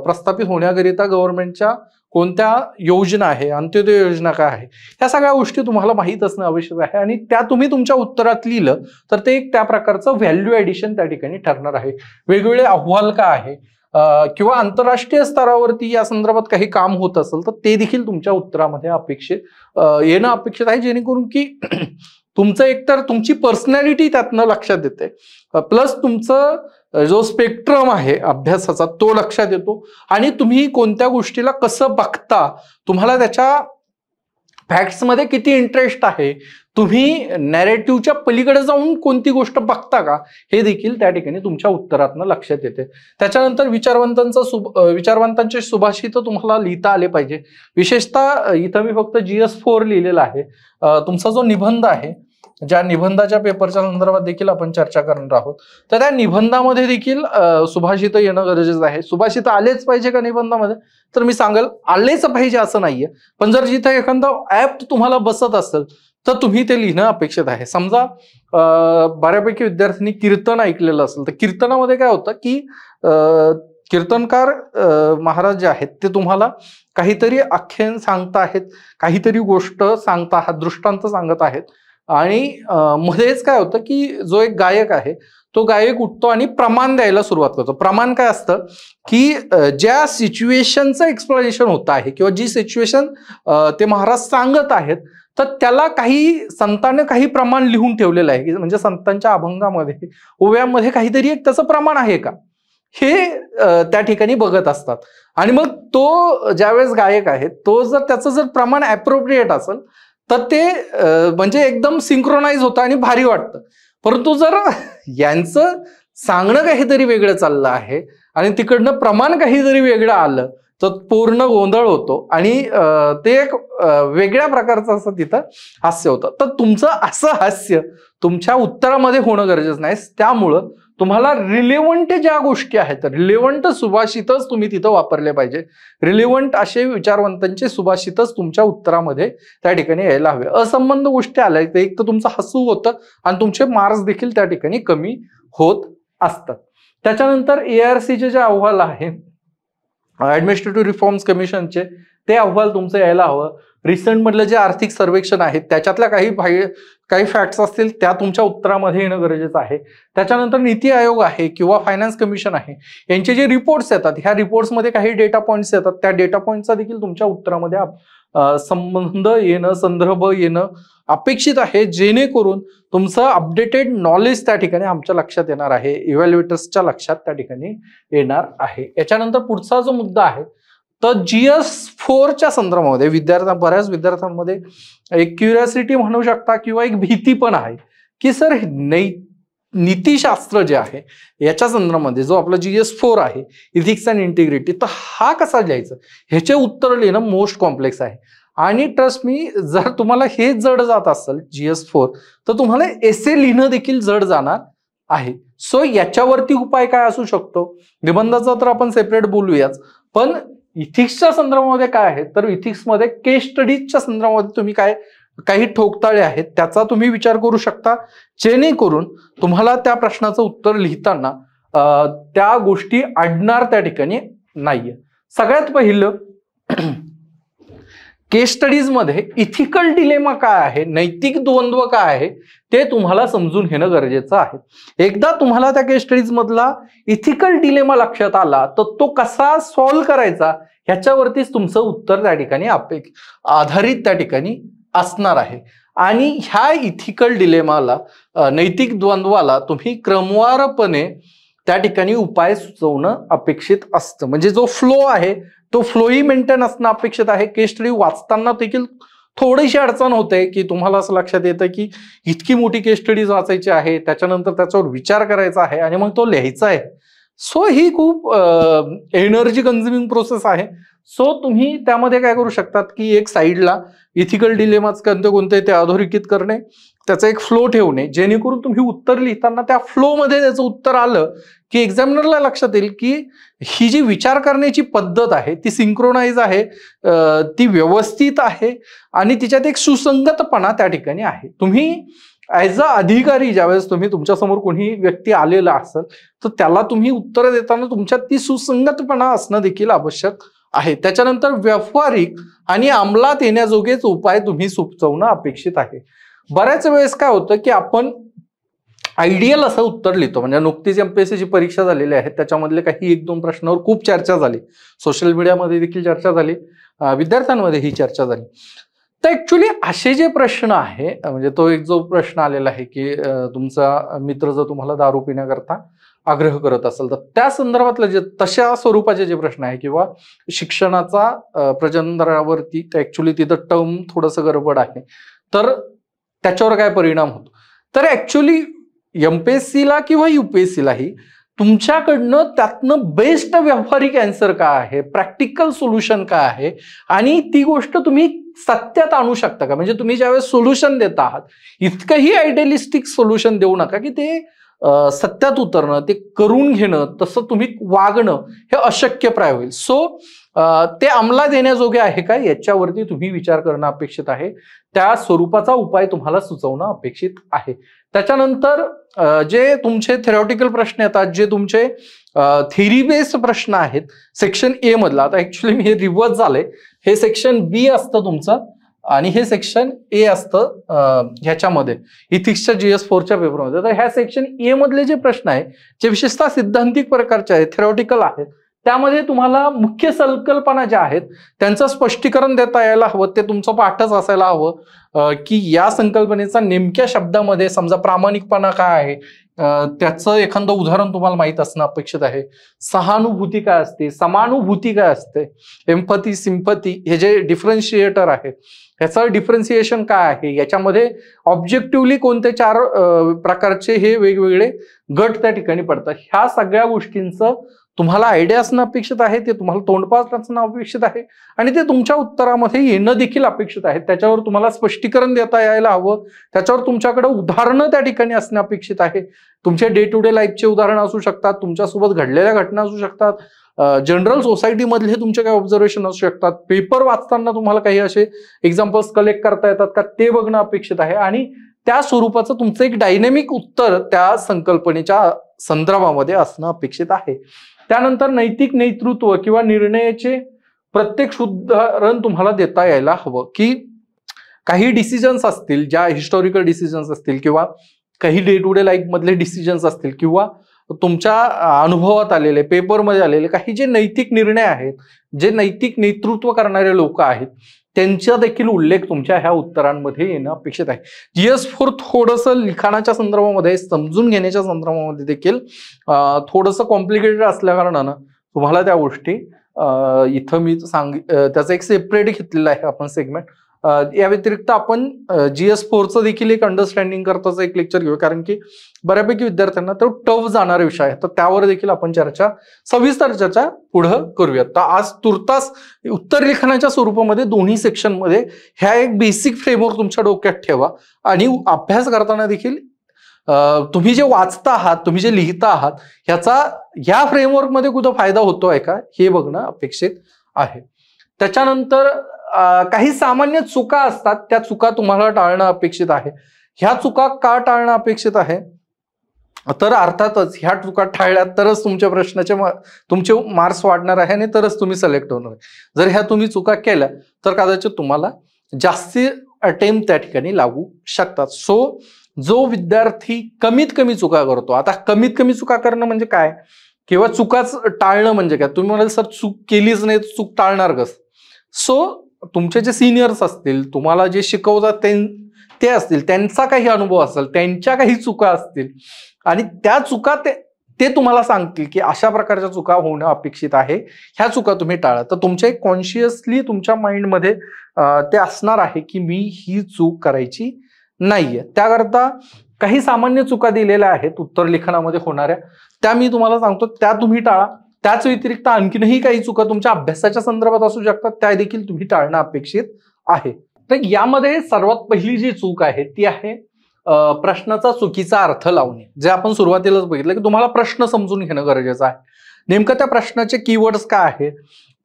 प्रस्थापित होण्याकरिता गव्हर्नमेंटच्या कोणत्या योजना आहे, अंत्योदय योजना काय आहे, ह्या सगळ्या गोष्टी तुम्हाला माहीत असणं आवश्यक आहे. आणि त्या तुम्ही तुमच्या उत्तरात लिहिलं तर ते एक त्या प्रकारचं व्हॅल्यू ॲडिशन त्या ठिकाणी ठरणार आहे. वेगवेगळे अहवाल काय आहे, किंवा आंतरराष्ट्रीय स्तरावरती या संदर्भात काही काम होत असेल तर ते देखील तुमच्या उत्तरामध्ये येणं अपेक्षित आहे, जेणेकरून की तुमचं एकतर तुमची पर्सनॅलिटी त्यातनं लक्षात येते, प्लस तुमचं जो स्पेक्ट्रम आहे अभ्यासाचा तो लक्षात येतो, आणि तुम्ही कोणत्या गोष्टीला कसं बघता, तुम्हाला त्याच्या फॅक्ट्समध्ये किती इंटरेस्ट आहे, तुम्ही नॅरेटिव्हच्या पलीकडे जाऊन कोणती गोष्ट बघता का, हे देखील त्या ठिकाणी तुमच्या उत्तरातनं लक्षात येते. त्याच्यानंतर विचारवंतांचे सुभाषित तुम्हाला लिहिता आले पाहिजे. विशेषतः इथं मी फक्त GS4 लिहिलेला आहे. तुमचा जो निबंध आहे, ज्या निबंधाच्या पेपरच्या संदर्भात देखील आपण चर्चा करणार आहोत, तर त्या निबंधामध्ये देखील सुभाषित येणं गरजेचं आहे. सुभाषित आलेच पाहिजे का निबंधामध्ये, तर मी सांगेल आलेच पाहिजे असं नाहीये, पण जर जिथे एखादं ऍप तुम्हाला बसत असेल तर तुम्ही ते लिहिणं अपेक्षित आहे. समजा बऱ्यापैकी विद्यार्थ्यांनी कीर्तन ऐकलेलं असेल, तर कीर्तनामध्ये काय होतं की कीर्तनकार महाराज जे आहेत ते तुम्हाला काहीतरी आख्यान सांगता आहेत, काहीतरी गोष्ट सांगता आहात, दृष्टांत सांगत आहेत, आणि मध्येच काय होतं की जो एक गायक आहे तो गायक उठतो आणि प्रमाण द्यायला सुरुवात करतो. प्रमाण काय असतं की ज्या सिच्युएशनचं एक्सप्लेनेशन होत आहे किंवा जी सिच्युएशन ते महाराज सांगत आहेत, तर त्याला काही संतांनी काही प्रमाण लिहून ठेवलेलं आहे, म्हणजे संतांच्या अभंगामध्ये ओव्यामध्ये काहीतरी एक त्याचं प्रमाण आहे का, हे त्या ठिकाणी बघत असतात. आणि मग तो ज्यावेळेस गायक आहे तो जर त्याचं जर प्रमाण ॲप्रोप्रिएट असेल तर ते म्हणजे एकदम सिंक्रोनाइज होतं आणि भारी वाटतं. परंतु जर यांचं सांगणं काहीतरी वेगळं चाललं आहे आणि तिकडनं प्रमाण काहीतरी वेगळं आलं तर पूर्ण गोंधळ होतो आणि ते एक वेगळ्या प्रकारचं असं तिथं हास्य होतं. तर तुमचं असं हास्य तुमच्या उत्तरामध्ये होणं गरजेचं नाही. त्यामुळं तुम्हाला रिलेव्हंट ज्या गोष्टी आहेत, रिलेव्हंट सुभाषितच तुम्ही तिथं वापरले पाहिजे. रिलेव्हंट असे विचारवंतांचे सुभाषितच तुमच्या उत्तरामध्ये त्या ठिकाणी यायला हवे. असंबंध गोष्टी आल्या तर एक तर तुमचं हसू होतं आणि तुमचे मार्क्स देखील त्या ठिकाणी कमी होत असतात. त्याच्यानंतर ARCचे जे अहवाल आहे, ऍडमिनिस्ट्रेटिव्ह रिफॉर्म्स कमिशनचे, ते अहवाल तुमचं यायला हवं. रिसेंट मधलं जे आर्थिक सर्वेक्षण आहे त्याच्यातल्या काही फॅक्ट्स असतील त्या तुमच्या उत्तरामध्ये येणं गरजेचं आहे. त्याच्यानंतर नीती आयोग आहे किंवा फायनान्स कमिशन आहे, यांचे जे रिपोर्ट्स येतात, ह्या रिपोर्ट्समध्ये काही डेटा पॉईंट्स येतात, त्या डेटा पॉईंटचा देखील तुमच्या उत्तरामध्ये संबंध येणं, संदर्भ येणं अपेक्षित आहे, जेणेकरून तुमचं अपडेटेड नॉलेज त्या ठिकाणी आमच्या लक्षात येणार आहे, इव्हॅल्युएटर्सच्या लक्षात त्या ठिकाणी येणार आहे. याच्यानंतर पुढचा जो मुद्दा आहे तर GS4च्या संदर्भामध्ये बऱ्याच विद्यार्थ्यांमध्ये एक क्युरिओसिटी म्हणू शकता किंवा एक भीती पण आहे की सर नीतिशास्त्र जे आहे याच्या संदर्भामध्ये जो आपला GS4 आहे, इथिक्स अँड इंटिग्रिटी, तर हा कसा लिहायचा, ह्याचे उत्तर लिहिणं मोस्ट कॉम्प्लेक्स आहे. आणि ट्रस्ट मी, जर तुम्हाला हे जड जात असेल GS4, तर तुम्हाला एसे लिहिणं देखील जड जाणार आहे. सो याच्यावरती उपाय काय असू शकतो, निबंधाचा तर आपण सेपरेट बोलूयाच, पण इथिक्सच्या संदर्भामध्ये काय आहे, तर इथिक्समध्ये केस स्टडीजच्या संदर्भामध्ये तुम्ही काही ठोकताळे आहेत त्याचा तुम्ही विचार करू शकता, जेणेकरून तुम्हाला त्या प्रश्नाचं उत्तर लिहिताना त्या गोष्टी अडणार त्या ठिकाणी नाहीये. सगळ्यात पहिलं केस स्टडीज मध्ये इथिकल डिलेमा काय आहे, नैतिक द्वंद्व काय आहे, ते तुम्हाला समजून घेणं गरजेचं आहे. एकदा तुम्हाला त्या केस स्टडीज मधला इथिकल डिलेमा लक्षात आला तर तो कसा सॉल्व्ह करायचा ह्याच्यावरतीच तुमचं उत्तर त्या ठिकाणी आधारित त्या ठिकाणी असणार आहे. आणि ह्या इथिकल डिलेमाला, नैतिक द्वंद्वाला तुम्ही क्रमवारपणे त्या ठिकाणी उपाय सुचवणं अपेक्षित असतं. म्हणजे जो फ्लो आहे तो फ्लोही मेंटेन असणं अपेक्षित आहे. केस स्टडी वाचताना देखील थोडीशी अडचण होते की तुम्हाला असं लक्षात येतं की इतकी मोठी केस स्टडीज वाचायची आहे, त्याच्यानंतर त्याच्यावर विचार करायचा आहे आणि मग तो लिहायचा आहे. सो ही खूप एनर्जी कन्झ्युमिंग प्रोसेस आहे. सो तुम्ही त्यामध्ये काय करू शकतात की एक साईडला इथिकल डिलेमाच कोणते ते अधोरेखित करणे, त्याचा एक फ्लो ठेवणे, जेणेकरून तुम्ही उत्तर लिहिताना त्या फ्लो मध्ये त्याचं उत्तर आलं की एक्झामिनरला लक्षात येईल की ही जी विचार करण्याची पद्धत आहे ती सिंक्रोनाइज आहे, ती व्यवस्थित आहे आणि तिच्यात एक सुसंगतपणा त्या ठिकाणी आहे. तुम्ही ऍज अ अधिकारी ज्यावेळेस तुम्ही तुमच्यासमोर कोणी व्यक्ती आलेला असेल तर त्याला तुम्ही उत्तर देताना तुमच्यात ती सुसंगतपणा असणं देखील आवश्यक आहे. त्याच्यानंतर व्यावहारिक आणि अंमलात येण्याजोगेच उपाय तुम्ही सुचवणं अपेक्षित आहे. बऱ्याच वेळेस काय होतं की आपण आयडियल असं उत्तर लिहितो, म्हणजे नुकतीच MPSCची परीक्षा झालेली आहे, त्याच्यामधले काही 1-2 प्रश्नावर खूप चर्चा झाली, सोशल मीडियामध्ये देखील चर्चा झाली, विद्यार्थ्यांमध्ये ही चर्चा झाली. तर ऍक्च्युली असे जे प्रश्न आहे, म्हणजे तो एक जो प्रश्न आलेला आहे की तुमचा मित्र जर तुम्हाला दारू पिण्याकरता आग्रह करत असेल तर त्या संदर्भातले जे तशा स्वरूपाचे जे प्रश्न आहे किंवा शिक्षणाचा प्रजननावरती ऍक्च्युली तिथं टर्म थोडंसं गडबड आहे तर त्याच्यावर काय परिणाम होतो, तर ऍक्च्युली एमपीएससीला किंवा युपीएससीलाही तुमच्याकडनं त्यातनं बेस्ट व्यावहारिक अँसर काय आहे, प्रॅक्टिकल सोल्युशन काय आहे आणि ती गोष्ट तुम्ही सत्यात आणू शकता का. म्हणजे तुम्ही ज्यावेळेस सोल्युशन देत आहात इतकंही आयडियलिस्टिक सोल्युशन देऊ नका की ते सत्यात उतरणं, ते करून घेणं, तसं तुम्ही वागणं हे अशक्यप्राय होईल. सो ते अंमलात येण्याजोगे आहे का याच्यावरती तुम्ही विचार करणं अपेक्षित आहे, त्या स्वरूपाचा उपाय तुम्हाला सुचवणं अपेक्षित आहे. त्याच्यानंतर जे तुमचे थेरॉटिकल प्रश्न येतात, जे तुमचे थेरी बेस्ड प्रश्न आहेत सेक्शन ए मधला, आता ऍक्च्युली मी हे रिव्हर्स झालंय, हे सेक्शन बी असतं तुमचं आणि हे सेक्शन ए असतं ह्याच्यामध्ये इथिक्सच्या GS4च्या पेपरमध्ये. तर ह्या सेक्शन ए मधले जे प्रश्न आहे जे विशेषतः सिद्धांतिक प्रकारचे आहेत, थेरॉटिकल आहेत, त्यामध्ये तुम्हाला मुख्य संकल्पना ज्या आहेत त्यांचं स्पष्टीकरण देता यायला हवं. ते तुमचं पाठच असायला हवं की या संकल्पनेचा नेमक्या शब्दामध्ये समजा प्रामाणिकपणा काय आहे त्याचं एखादं उदाहरण तुम्हाला माहित असणं अपेक्षित आहे. सहानुभूती काय असते, समानुभूती काय असते, एम्पथी, सिम्पथी हे जे डिफरन्शिएटर आहे ह्याचं डिफरन्सिएशन काय आहे, याच्यामध्ये ऑब्जेक्टिव्हली कोणते 4 प्रकारचे हे वेगवेगळे गट त्या ठिकाणी पडतात. ह्या सगळ्या गोष्टींचं तुम्हाला आयडिया असणं अपेक्षित आहे, ते तुम्हाला तोंडपाठ असणं अपेक्षित आहे आणि ते तुमच्या उत्तरामध्ये येणं देखील अपेक्षित आहे. त्याच्यावर तुम्हाला स्पष्टीकरण देता यायला हवं, त्याच्यावर तुमच्याकडे उदाहरणं त्या ठिकाणी असणं अपेक्षित आहे. तुमचे डे टू डे लाईफचे उदाहरणं असू शकतात, तुमच्यासोबत घडलेल्या घटना असू शकतात, जनरल सोसायटी मधले तुमचे काही ऑब्झर्वेशन असू शकतात, पेपर वाचताना तुम्हाला काही असे एक्झाम्पल्स कलेक्ट करता येतात का ते बघणं अपेक्षित आहे आणि त्या स्वरूपाचं तुमचं एक डायनेमिक उत्तर त्या संकल्पनेच्या संदर्भामध्ये असणं अपेक्षित आहे. त्यानंतर नैतिक नेतृत्व किंवा निर्णयाचे प्रत्यक्ष उदाहरण तुम्हाला देता यायला हवं की काही डिसिजन्स असतील, ज्या हिस्टॉरिकल डिसिजन्स असतील किंवा काही डे टू डे लाईफ मधले डिसिजन्स असतील किंवा तुमच्या अनुभवात आलेले, पेपरमध्ये आलेले काही जे नैतिक निर्णय आहेत, जे नैतिक नेतृत्व करणारे लोक आहेत त्यांचा देखील उल्लेख तुमच्या ह्या उत्तरांमध्ये येणं अपेक्षित आहे. GS4 थोडंसं लिखाणाच्या संदर्भामध्ये, समजून घेण्याच्या संदर्भामध्ये देखील थोडंसं कॉम्प्लिकेटेड असल्या कारणानं तुम्हाला त्या गोष्टी इथं मी त्याचं एक सेपरेट घेतलेलं आहे आपण सेगमेंट. या व्यतिरिक्त आपण GS4चं देखील एक अंडरस्टँडिंग करताच एक लेक्चर घेऊ, कारण की बऱ्यापैकी विद्यार्थ्यांना तो टफ जाणारा विषय आहे, तर त्यावर देखील आपण सविस्तर चर्चा पुढं करूयात. तर आज तुर्तास उत्तर लेखनाच्या स्वरूपामध्ये दोन्ही सेक्शनमध्ये ह्या एक बेसिक फ्रेमवर्क तुमच्या डोक्यात ठेवा आणि अभ्यास करताना देखील तुम्ही जे वाचता आहात, तुम्ही जे लिहिता आहात ह्याचा ह्या फ्रेमवर्कमध्ये कुठं फायदा होतोय का हे बघणं अपेक्षित आहे. त्याच्यानंतर काही सामान्य चुका असतात, त्या चुका तुम्हाला टाळणं अपेक्षित आहे. ह्या चुका का टाळणं अपेक्षित आहे, तर अर्थातच ह्या चुका टाळल्या तरच तुमच्या प्रश्नाचे तुमचे मार्क्स वाढणार आहे आणि तरच तुम्ही सिलेक्ट होणार आहे. जर ह्या तुम्ही चुका केल्या तर कदाचित तुम्हाला जास्ती अटेम्प्ट त्या ठिकाणी लागू शकतात. सो जो विद्यार्थी कमीत कमी चुका करतो, आता कमीत कमी चुका करणं म्हणजे काय किंवा चुकाच टाळणं म्हणजे काय, तुम्ही म्हणाल सर चूक केलीच नाही चूक टाळणार कसं. सो तुमचे जे सिनियर्स असतील, तुम्हाला जे शिकवतात ते असतील, त्यांचा काही अनुभव असेल, त्यांच्या काही चुका असतील आणि त्या चुका ते तुम्हाला सांगतील की अशा प्रकारच्या चुका होणं अपेक्षित आहे, ह्या चुका तुम्ही टाळा. तर तुमच्या एक कॉन्शियसली तुमच्या माइंडमध्ये ते असणार आहे की मी ही चूक करायची नाहीये. त्याकरता काही सामान्य चुका दिलेल्या आहेत उत्तर लेखनामध्ये होणाऱ्या, त्या मी तुम्हाला सांगतो, त्या तुम्ही टाळा. त्याच व्यतिरिक्त आणखीनही काही चुका तुमच्या अभ्यासाच्या संदर्भात असू शकतात, त्या देखील तुम्ही टाळणं अपेक्षित आहे. तर यामध्ये सर्वात पहिली जी चूक आहे ती आहे प्रश्नाचा चुकीचा अर्थ लावणे. जे आपण सुरुवातीलाच बघितलं की तुम्हाला प्रश्न समजून घेणं गरजेचं आहे. नेमकं त्या प्रश्नाचे कीवर्ड्स काय आहेत,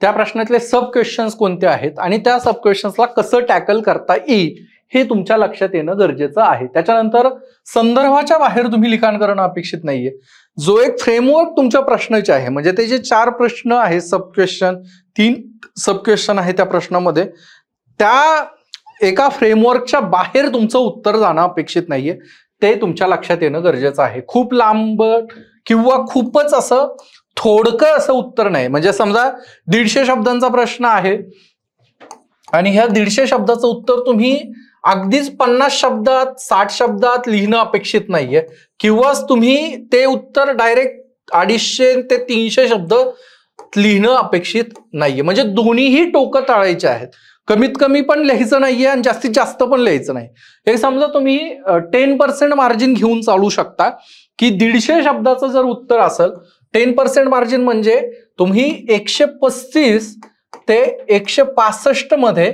त्या प्रश्नातले सब क्वेश्चन्स कोणते आहेत आणि त्या सब क्वेश्चन्सला कसं टॅकल करता येईल हे तुमच्या लक्षात येणं गरजेचं आहे. त्याच्यानंतर संदर्भाच्या बाहेर तुम्ही लिखाण करणं अपेक्षित नाहीये. जो एक फ्रेमवर्क तुमच्या प्रश्नाचे आहे, म्हणजे ते जे 4 प्रश्न आहे, सब क्वेश्चन 3 सब क्वेश्चन आहे त्या प्रश्नामध्ये, त्या एका फ्रेमवर्कच्या बाहेर तुमचं उत्तर जाणं अपेक्षित नाहीये. ते तुमच्या लक्षात येणं गरजेचं आहे. खूप लांब किंवा खूपच असं थोडकं असं उत्तर नाही. म्हणजे समजा 150 शब्दांचा प्रश्न आहे आणि ह्या 150 शब्दाचं उत्तर तुम्ही अगदीच 50 शब्दात 60 शब्दात लिहिणं अपेक्षित नाहीये, किंवा तुम्ही ते उत्तर डायरेक्ट 250 ते 300 शब्द लिहिणं अपेक्षित नाहीये. म्हणजे दोन्हीही टोकं टाळायचे आहेत. कमीत कमी पण लिहायचं नाहीये आणि जास्तीत जास्त पण लिहायचं नाही. हे समजा तुम्ही 10% मार्जिन घेऊन चालू शकता की 150 शब्दाचं जर उत्तर असेल, 10% मार्जिन म्हणजे तुम्ही 135 ते 165 मध्ये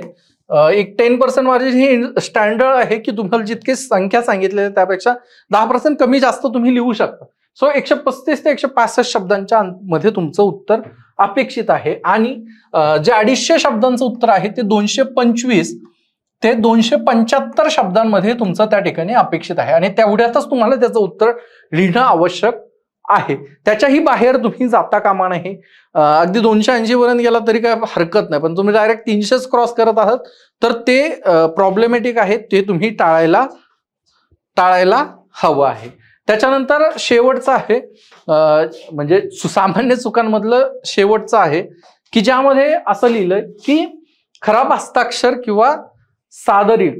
एक 10% मार्जिन ही स्टँडर्ड आहे की तुम्हाला जितकी संख्या सांगितली आहे त्यापेक्षा 10% कमी जास्त तुम्ही लिहू शकता. सो 135 ते 165 शब्दांच्या मध्ये तुमचं उत्तर अपेक्षित आहे. आणि जे 250 शब्दांचं उत्तर आहे ते 225 ते 275 शब्दांमध्ये तुमचं त्या ठिकाणी अपेक्षित आहे. आणि तेवढ्यातच तुम्हाला त्याचं उत्तर लिहिणं आवश्यक आहे. त्याच्याही बाहेर तुम्ही जाता कामा नये. अगदी 280 पर्यंत गेला तरी काय हरकत नाही, पण तुम्ही डायरेक्ट 300 क्रॉस करत आहात तर ते प्रॉब्लेमॅटिक आहे. ते तुम्ही टाळायला हवं आहे. त्याच्यानंतर शेवटचं आहे म्हणजे सामान्य चुकांमधलं शेवटचं आहे की ज्यामध्ये असं लिहिलंय की खराब हस्ताक्षर किंवा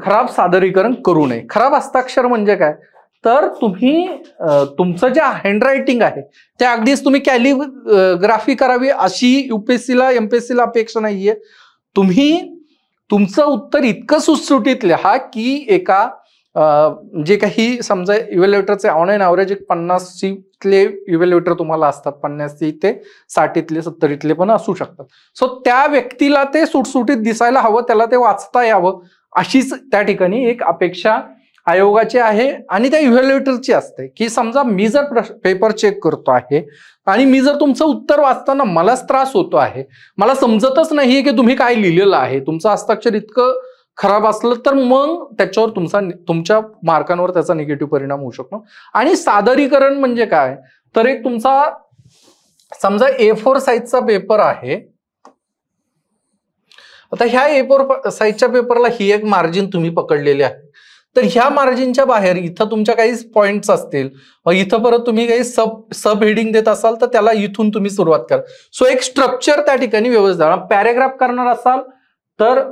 खराब सादरीकरण करू नये. खराब हस्ताक्षर म्हणजे काय, तर तुम्ही तुमचं जे हँडरायटिंग आहे ते अगदीच तुम्ही कॅलिग्राफी करावी अशी युपीएससीला एमपीएससीला अपेक्षा नाहीये. तुम्ही तुमचं उत्तर इतकं सुटसुटीत लिहा की एका जे काही समजा इव्हॅल्युएटरचे ऑनलाईन ॲव्हरेज 50 इव्हॅल्युएटर तुम्हाला असतात, 50 ते 60 70 पण असू शकतात. सो त्या व्यक्तीला ते सुटसुटीत दिसायला हवं, त्याला ते वाचता यावं अशीच त्या ठिकाणी एक अपेक्षा आयोगाची आहे आणि त्या इव्हॅल्युएटरची असते. की समजा मी जर पेपर चेक करतो आहे आणि मी जर तुमचं उत्तर वाचताना मलाच त्रास होतो आहे, मला समजतच नाहीये की तुम्ही काय लिहिलेलं आहे, तुमचं हस्ताक्षर इतकं खराब असलं तर मग त्याच्यावर तुमच्या मार्कांवर त्याचा निगेटिव्ह परिणाम होऊ शकतो. आणि सादरीकरण म्हणजे काय, तर एक तुमचा समजा A4 साईजचा पेपर आहे. आता ह्या A4 साईजच्या पेपरला ही एक मार्जिन तुम्ही पकडलेली आहे. तर ह्या मार्जिनच्या बाहेर इथं तुमच्या काही पॉइंट्स असतील, इथं परत तुम्ही काही सब हेडिंग देत असाल तर त्याला इथून तुम्ही सुरुवात करा. सो एक स्ट्रक्चर त्या ठिकाणी व्यवस्थित. पॅरेग्राफ करणार असाल तर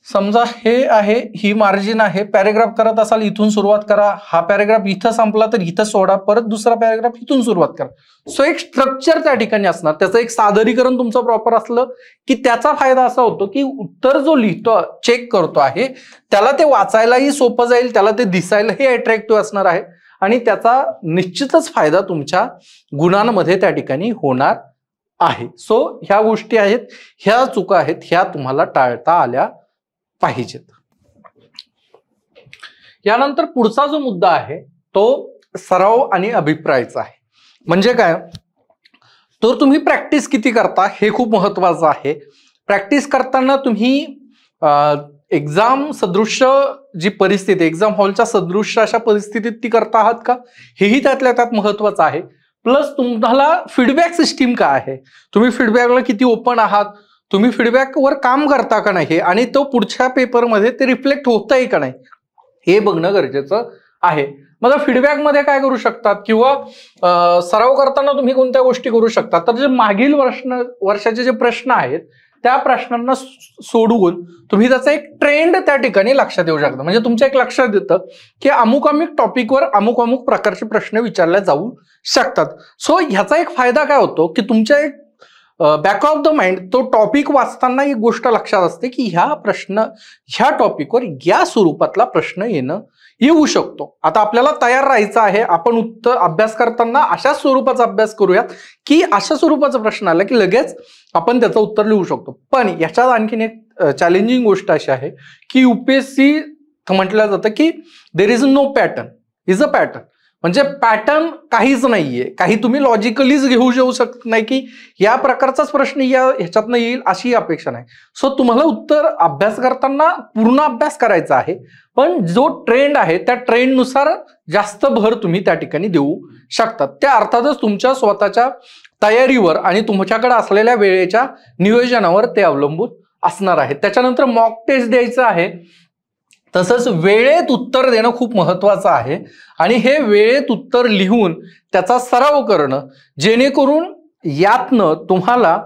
समजा हे आहे, ही मार्जिन आहे, पॅरेग्राफ करत असाल इथून सुरुवात करा, हा पॅरेग्राफ इथं संपला तर इथं सोडा, परत दुसरा पॅरेग्राफ इथून सुरुवात करा. सो एक स्ट्रक्चर त्या ठिकाणी असणार. त्याचं एक सादरीकरण तुमचं प्रॉपर असलं की त्याचा फायदा असा होतो की उत्तर जो लिहितो चेक करतो आहे त्याला ते वाचायलाही सोपं जाईल, त्याला ते दिसायलाही अट्रॅक्टिव्ह असणार आहे आणि त्याचा निश्चितच फायदा तुमच्या गुणांमध्ये त्या ठिकाणी होणार आहे. सो ह्या गोष्टी आहेत, ह्या चुका आहेत, ह्या तुम्हाला टाळता आल्या पाहिजेत. यानंतर पुढचा जो मुद्दा आहे तो सराव आणि अभिप्रायचा आहे. म्हणजे काय, तर तुम्ही प्रॅक्टिस किती करता हे खूप महत्वाचं आहे. प्रॅक्टिस करताना तुम्ही एक्झाम सदृश्य जी परिस्थिती, एक्झाम हॉलच्या सदृश्य अशा परिस्थितीत ती करता आहात का, हेही त्यातल्या त्यात महत्वाचं आहे. प्लस तुम्हाला फीडबॅक सिस्टीम काय आहे, तुम्ही फीडबॅकला किती ओपन आहात, तुम्ही फीडबॅकवर काम करता का नाही आणि तो पुढच्या पेपरमध्ये ते रिफ्लेक्ट होतंय का नाही हे बघणं गरजेचं आहे. मग फीडबॅकमध्ये काय करू शकतात किंवा सराव करताना तुम्ही कोणत्या गोष्टी करू शकता, तर जे मागील वर्षाचे जे प्रश्न आहेत त्या प्रश्नांना सोडवून तुम्ही त्याचा एक ट्रेंड त्या ठिकाणी लक्षात येऊ शकता. म्हणजे तुमच्या एक लक्षात येतं की अमुक अमुक टॉपिकवर अमुक अमुक प्रकारचे प्रश्न विचारले जाऊ शकतात. सो ह्याचा एक फायदा काय होतो की तुमच्या एक बॅक ऑफ द माइंड तो टॉपिक वाचताना एक गोष्ट लक्षात असते की ह्या टॉपिकवर या स्वरूपातला प्रश्न येऊ शकतो. आता आपल्याला तयार राहायचं आहे, आपण अभ्यास करताना अशा स्वरूपाचा अभ्यास करूयात की अशा स्वरूपाचा प्रश्न आला की लगेच आपण त्याचं उत्तर लिहू शकतो. पण याच्यात आणखीन एक चॅलेंजिंग गोष्ट अशी आहे की UPSC म्हटलं जातं की there is no pattern, is a pattern. म्हणजे पॅटर्न काहीच नाहीये, काही तुम्ही लॉजिकलीच घेऊ शकत नाही की या प्रकारचाच प्रश्न ह्याच्यातनं येईल अशी अपेक्षा नाही. सो तुम्हाला उत्तर अभ्यास करताना पूर्ण अभ्यास करायचा आहे, पण जो ट्रेंड आहे त्या ट्रेंडनुसार जास्त भर तुम्ही त्या ठिकाणी देऊ शकतात. त्या अर्थातच तुमच्या स्वतःच्या तयारीवर आणि तुमच्याकडे असलेल्या वेळेच्या नियोजनावर ते अवलंबून असणार आहे. त्याच्यानंतर मॉक टेस्ट द्यायचं आहे, तसंच वेळेत उत्तर देणं खूप महत्वाचं आहे आणि हे वेळेत उत्तर लिहून त्याचा सराव करणं, जेणेकरून यातनं तुम्हाला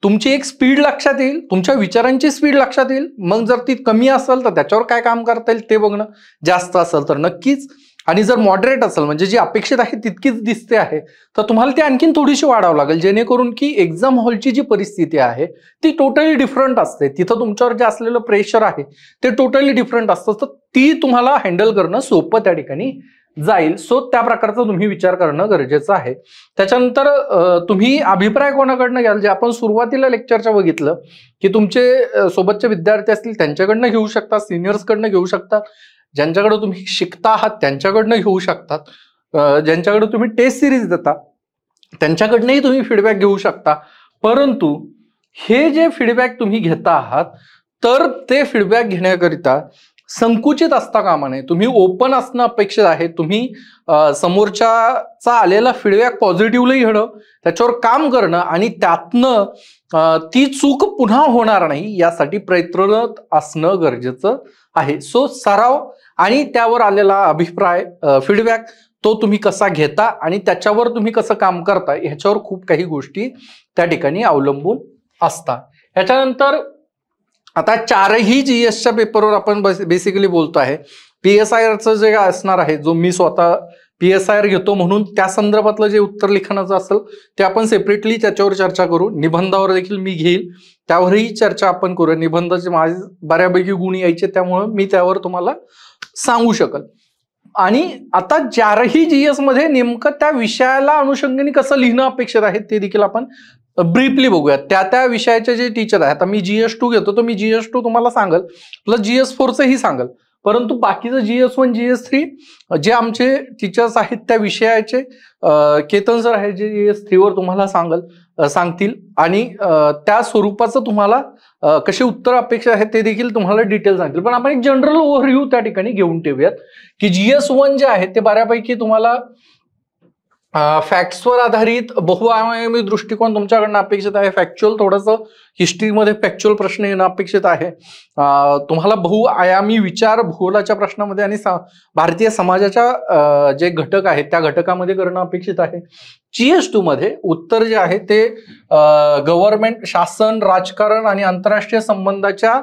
तुमची एक स्पीड लक्षात येईल, तुमच्या विचारांची स्पीड लक्षात येईल. मग जर ती कमी असेल तर त्याच्यावर काय काम करता येईल ते बघणं, जास्त असेल तर नक्कीच आणि जर मॉडरेट असेल म्हणजे जी अपेक्षित आहे तितकीच दिसते आहे तर तुम्हाला ती आणखीन थोडीशी वाढावं लागेल, जेणेकरून की एक्झाम हॉलची जी परिस्थिती आहे ती टोटली डिफरंट असते. तिथं तुमच्यावर जे असलेलं प्रेशर आहे ते टोटली डिफरंट असतं, तर ती तुम्हाला हँडल करणं सोपं त्या ठिकाणी जाईल. सो त्या प्रकारचा तुम्ही विचार करणं गरजेचं आहे. त्याच्यानंतर तुम्ही अभिप्राय कोणाकडनं घ्याल, जे आपण सुरुवातीला लेक्चरच्या बघितलं की तुमचे सोबतचे विद्यार्थी असतील त्यांच्याकडनं घेऊ शकता, सिनियर्सकडनं घेऊ शकतात, ज्यांच्याकडे तुम्ही शिकता आहात त्यांच्याकडनं घेऊ शकतात, ज्यांच्याकडे तुम्ही टेस्ट सिरीज देता त्यांच्याकडनंही तुम्ही फीडबॅक घेऊ शकता. परंतु हे जे फीडबॅक तुम्ही घेता आहात तर ते फीडबॅक घेण्याकरिता संकुचित असता कामा नये. तुम्ही ओपन असणं अपेक्षित आहे. तुम्ही समोरच्याचा आलेला फीडबॅक पॉझिटिव्हली घेणं, त्याच्यावर काम करणं आणि त्यातनं ती चूक पुन्हा होणार नाही यासाठी प्रयत्नरत असणं गरजेचं आहे. सो सराव आणि त्यावर आलेला अभिप्राय फीडबॅक तो तुम्ही कसा घेता आणि त्याच्यावर तुम्ही कसं काम करता ह्याच्यावर खूप काही गोष्टी त्या ठिकाणी अवलंबून असतात. ह्याच्यानंतर आता चारही जीएसच्या पेपरवर आपण बेसिकली बोलतो आहे. PSIRचं जे असणार आहे, जो मी स्वतः PSIR घेतो म्हणून त्या संदर्भातलं जे उत्तर लिखाणाचं असेल ते आपण सेपरेटली त्याच्यावर चर्चा करू. निबंधावर देखील मी घेईल, त्यावरही चर्चा आपण करूया. निबंधाचे माझे बऱ्यापैकी गुण यायचे त्यामुळे मी त्यावर तुम्हाला सांगू शकल. आणि आता चारही जीएस मध्ये नेमकं त्या विषयाला अनुषंगाने कसं लिहिणं अपेक्षित आहे ते देखील आपण ब्रीफली बघूया. त्या विषयाचे जे टीचर आहे, आता मी GS2 घेतो तर मी GS2 तुम्हाला सांगल, प्लस GS4चंही सांगल. परंतु बाकीचं GS1 GS3 जे आमचे टीचर्स आहेत त्या विषयाचे केतन सर आहे जे GS3 वर तुम्हाला सांगतील आणि त्या स्वरूपाचं तुम्हाला कसे उत्तर अपेक्षा आहेत ते देखील तुम्हाला डिटेल सांगतील. पण आपण एक जनरल ओव्हरव्ह्यू त्या ठिकाणी घेऊन ठेवूयात की GS1 जे आहे ते बऱ्यापैकी तुम्हाला फॅक्ट्सवर आधारित बहुआयामी दृष्टिकोन तुमच्याकडनं अपेक्षित आहे. फॅक्च्युअल थोडंसं हिस्ट्रीमध्ये फॅक्च्युअल प्रश्न येणं अपेक्षित आहे. तुम्हाला बहुआयामी विचार भूगोलाच्या प्रश्नामध्ये आणि भारतीय समाजाच्या जे घटक आहेत त्या घटकामध्ये करणं अपेक्षित आहे. GS2 मध्ये उत्तर जे आहे ते गव्हर्नमेंट, शासन, राजकारण आणि आंतरराष्ट्रीय संबंधाच्या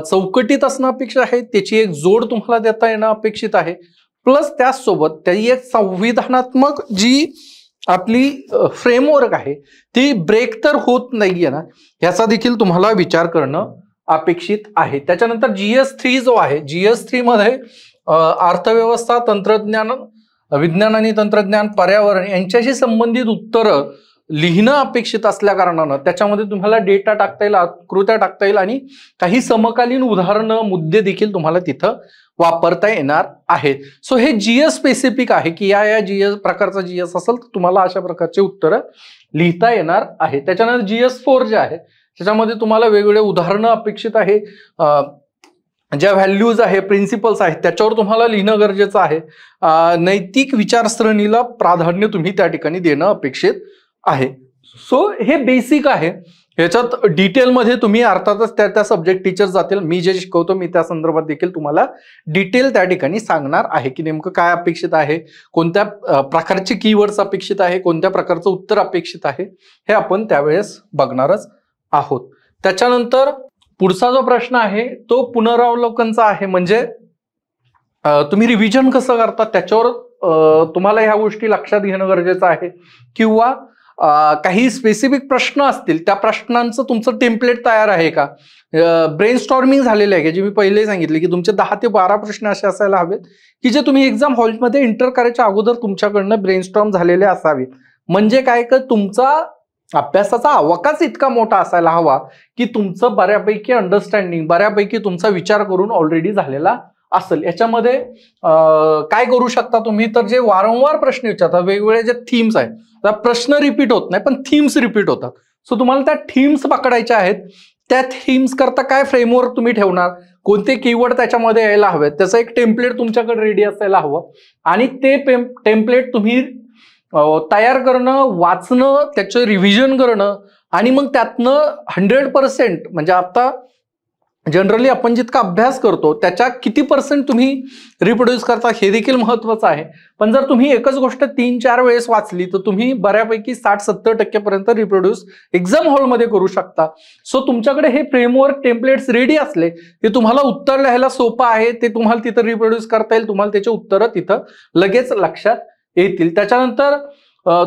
चौकटीत असणं अपेक्षित आहे. त्याची एक जोड तुम्हाला देता येणं अपेक्षित आहे. प्लस त्याचसोबत त्याची एक संविधानात्मक जी आपली फ्रेमवर्क आहे ती ब्रेक तर होत नाहीये ना याचा देखील तुम्हाला विचार करणं अपेक्षित आहे. त्याच्यानंतर GS3 जो आहे, GS3 मध्ये अर्थव्यवस्था, तंत्रज्ञान, विज्ञान आणि तंत्रज्ञान, पर्यावरण यांच्याशी संबंधित उत्तरं लिहिणं अपेक्षित असल्या कारणानं त्याच्यामध्ये तुम्हाला डेटा टाकता येईल, आकृत्या टाकता येईल आणि काही समकालीन उदाहरणं, मुद्दे देखील तुम्हाला तिथं वापरता येणार आहेत. सो हे GS स्पेसिफिक आहे की या GS प्रकारचा GS असेल तर तुम्हाला अशा प्रकारचे उत्तरं लिहिता येणार आहे. त्याच्यानंतर GS4 जे आहे त्याच्यामध्ये तुम्हाला वेगवेगळे उदाहरणं अपेक्षित आहे. ज्या व्हॅल्यूज आहे, प्रिन्सिपल्स आहेत त्याच्यावर तुम्हाला लिहिणं गरजेचं आहे. नैतिक विचारसरणीला प्राधान्य तुम्ही त्या ठिकाणी देणं अपेक्षित आहे. सो हे बेसिक आहे. ह्याच्यात डिटेलमध्ये तुम्ही अर्थातच त्या सब्जेक्ट टीचर जातील. मी जे शिकवतो मी त्या संदर्भात देखील तुम्हाला डिटेल त्या ठिकाणी सांगणार आहे की नेमकं काय अपेक्षित आहे, कोणत्या प्रकारचे कीवर्ड्स अपेक्षित आहे, कोणत्या प्रकारचं उत्तर अपेक्षित आहे हे आपण त्यावेळेस बघणारच आहोत. त्याच्यानंतर पुढचा जो प्रश्न आहे तो पुनरावलोकनचा आहे. म्हणजे तुम्ही रिव्हिजन कसं करता त्याच्यावर तुम्हाला ह्या गोष्टी लक्षात घेणं गरजेचं आहे. किंवा काही स्पेसिफिक प्रश्न असतील त्या प्रश्नांचं तुमचं टेम्पलेट तयार आहे का, ब्रेनस्टॉर्मिंग झालेलं आहे का, जे मी पहिले सांगितले की तुमचे 10 ते 12 प्रश्न असे असायला हवेत की जे तुम्ही एक्झाम हॉलमध्ये एंटर करायच्या अगोदर तुमच्याकडनं ब्रेनस्टॉर्म झालेले असावेत. म्हणजे काय का तुमचा अभ्यासाचा अवकाश इतका मोठा असायला हवा की तुमचं बऱ्यापैकी अंडरस्टँडिंग, बऱ्यापैकी तुमचा विचार करून ऑलरेडी झालेला असेल. याच्यामध्ये काय करू शकता तुम्ही, तर जे वारंवार प्रश्न विचारतात, वेगवेगळे जे थीम्स आहेत, प्रश्न रिपीट होत नाही पण थीम्स रिपीट होतात. सो तुम्हाला त्या थीम्स पकडायच्या आहेत. त्या थीम्स करता काय फ्रेमवर्क तुम्ही ठेवणार, कोणते कीवर्ड त्याच्यामध्ये यायला हवेत, त्याचं एक टेम्पलेट तुमच्याकडे रेडी असायला हवं आणि ते टेम्पलेट तुम्ही तयार करणं, वाचणं, त्याचं रिव्हिजन करणं आणि मग त्यातनं 100% म्हणजे आता जनरली आपण जितका अभ्यास करतो त्याच्या किती % तुम्ही रिप्रोड्यूस करता हे देखील महत्वाचं आहे. पण जर तुम्ही एकच गोष्ट 3-4 वेळेस वाचली तर तुम्ही बऱ्यापैकी 60-70% पर्यंत रिप्रोड्यूस एक्झाम हॉलमध्ये करू शकता. सो तुमच्याकडे हे फ्रेमवर्क टेम्पलेट्स रेडी असले की तुम्हाला उत्तर लिहायला सोपं आहे, ते तुम्हाला तिथं रिप्रोड्यूस करता येईल, तुम्हाला त्याची उत्तरं तिथं लगेच लक्षात येतील. त्याच्यानंतर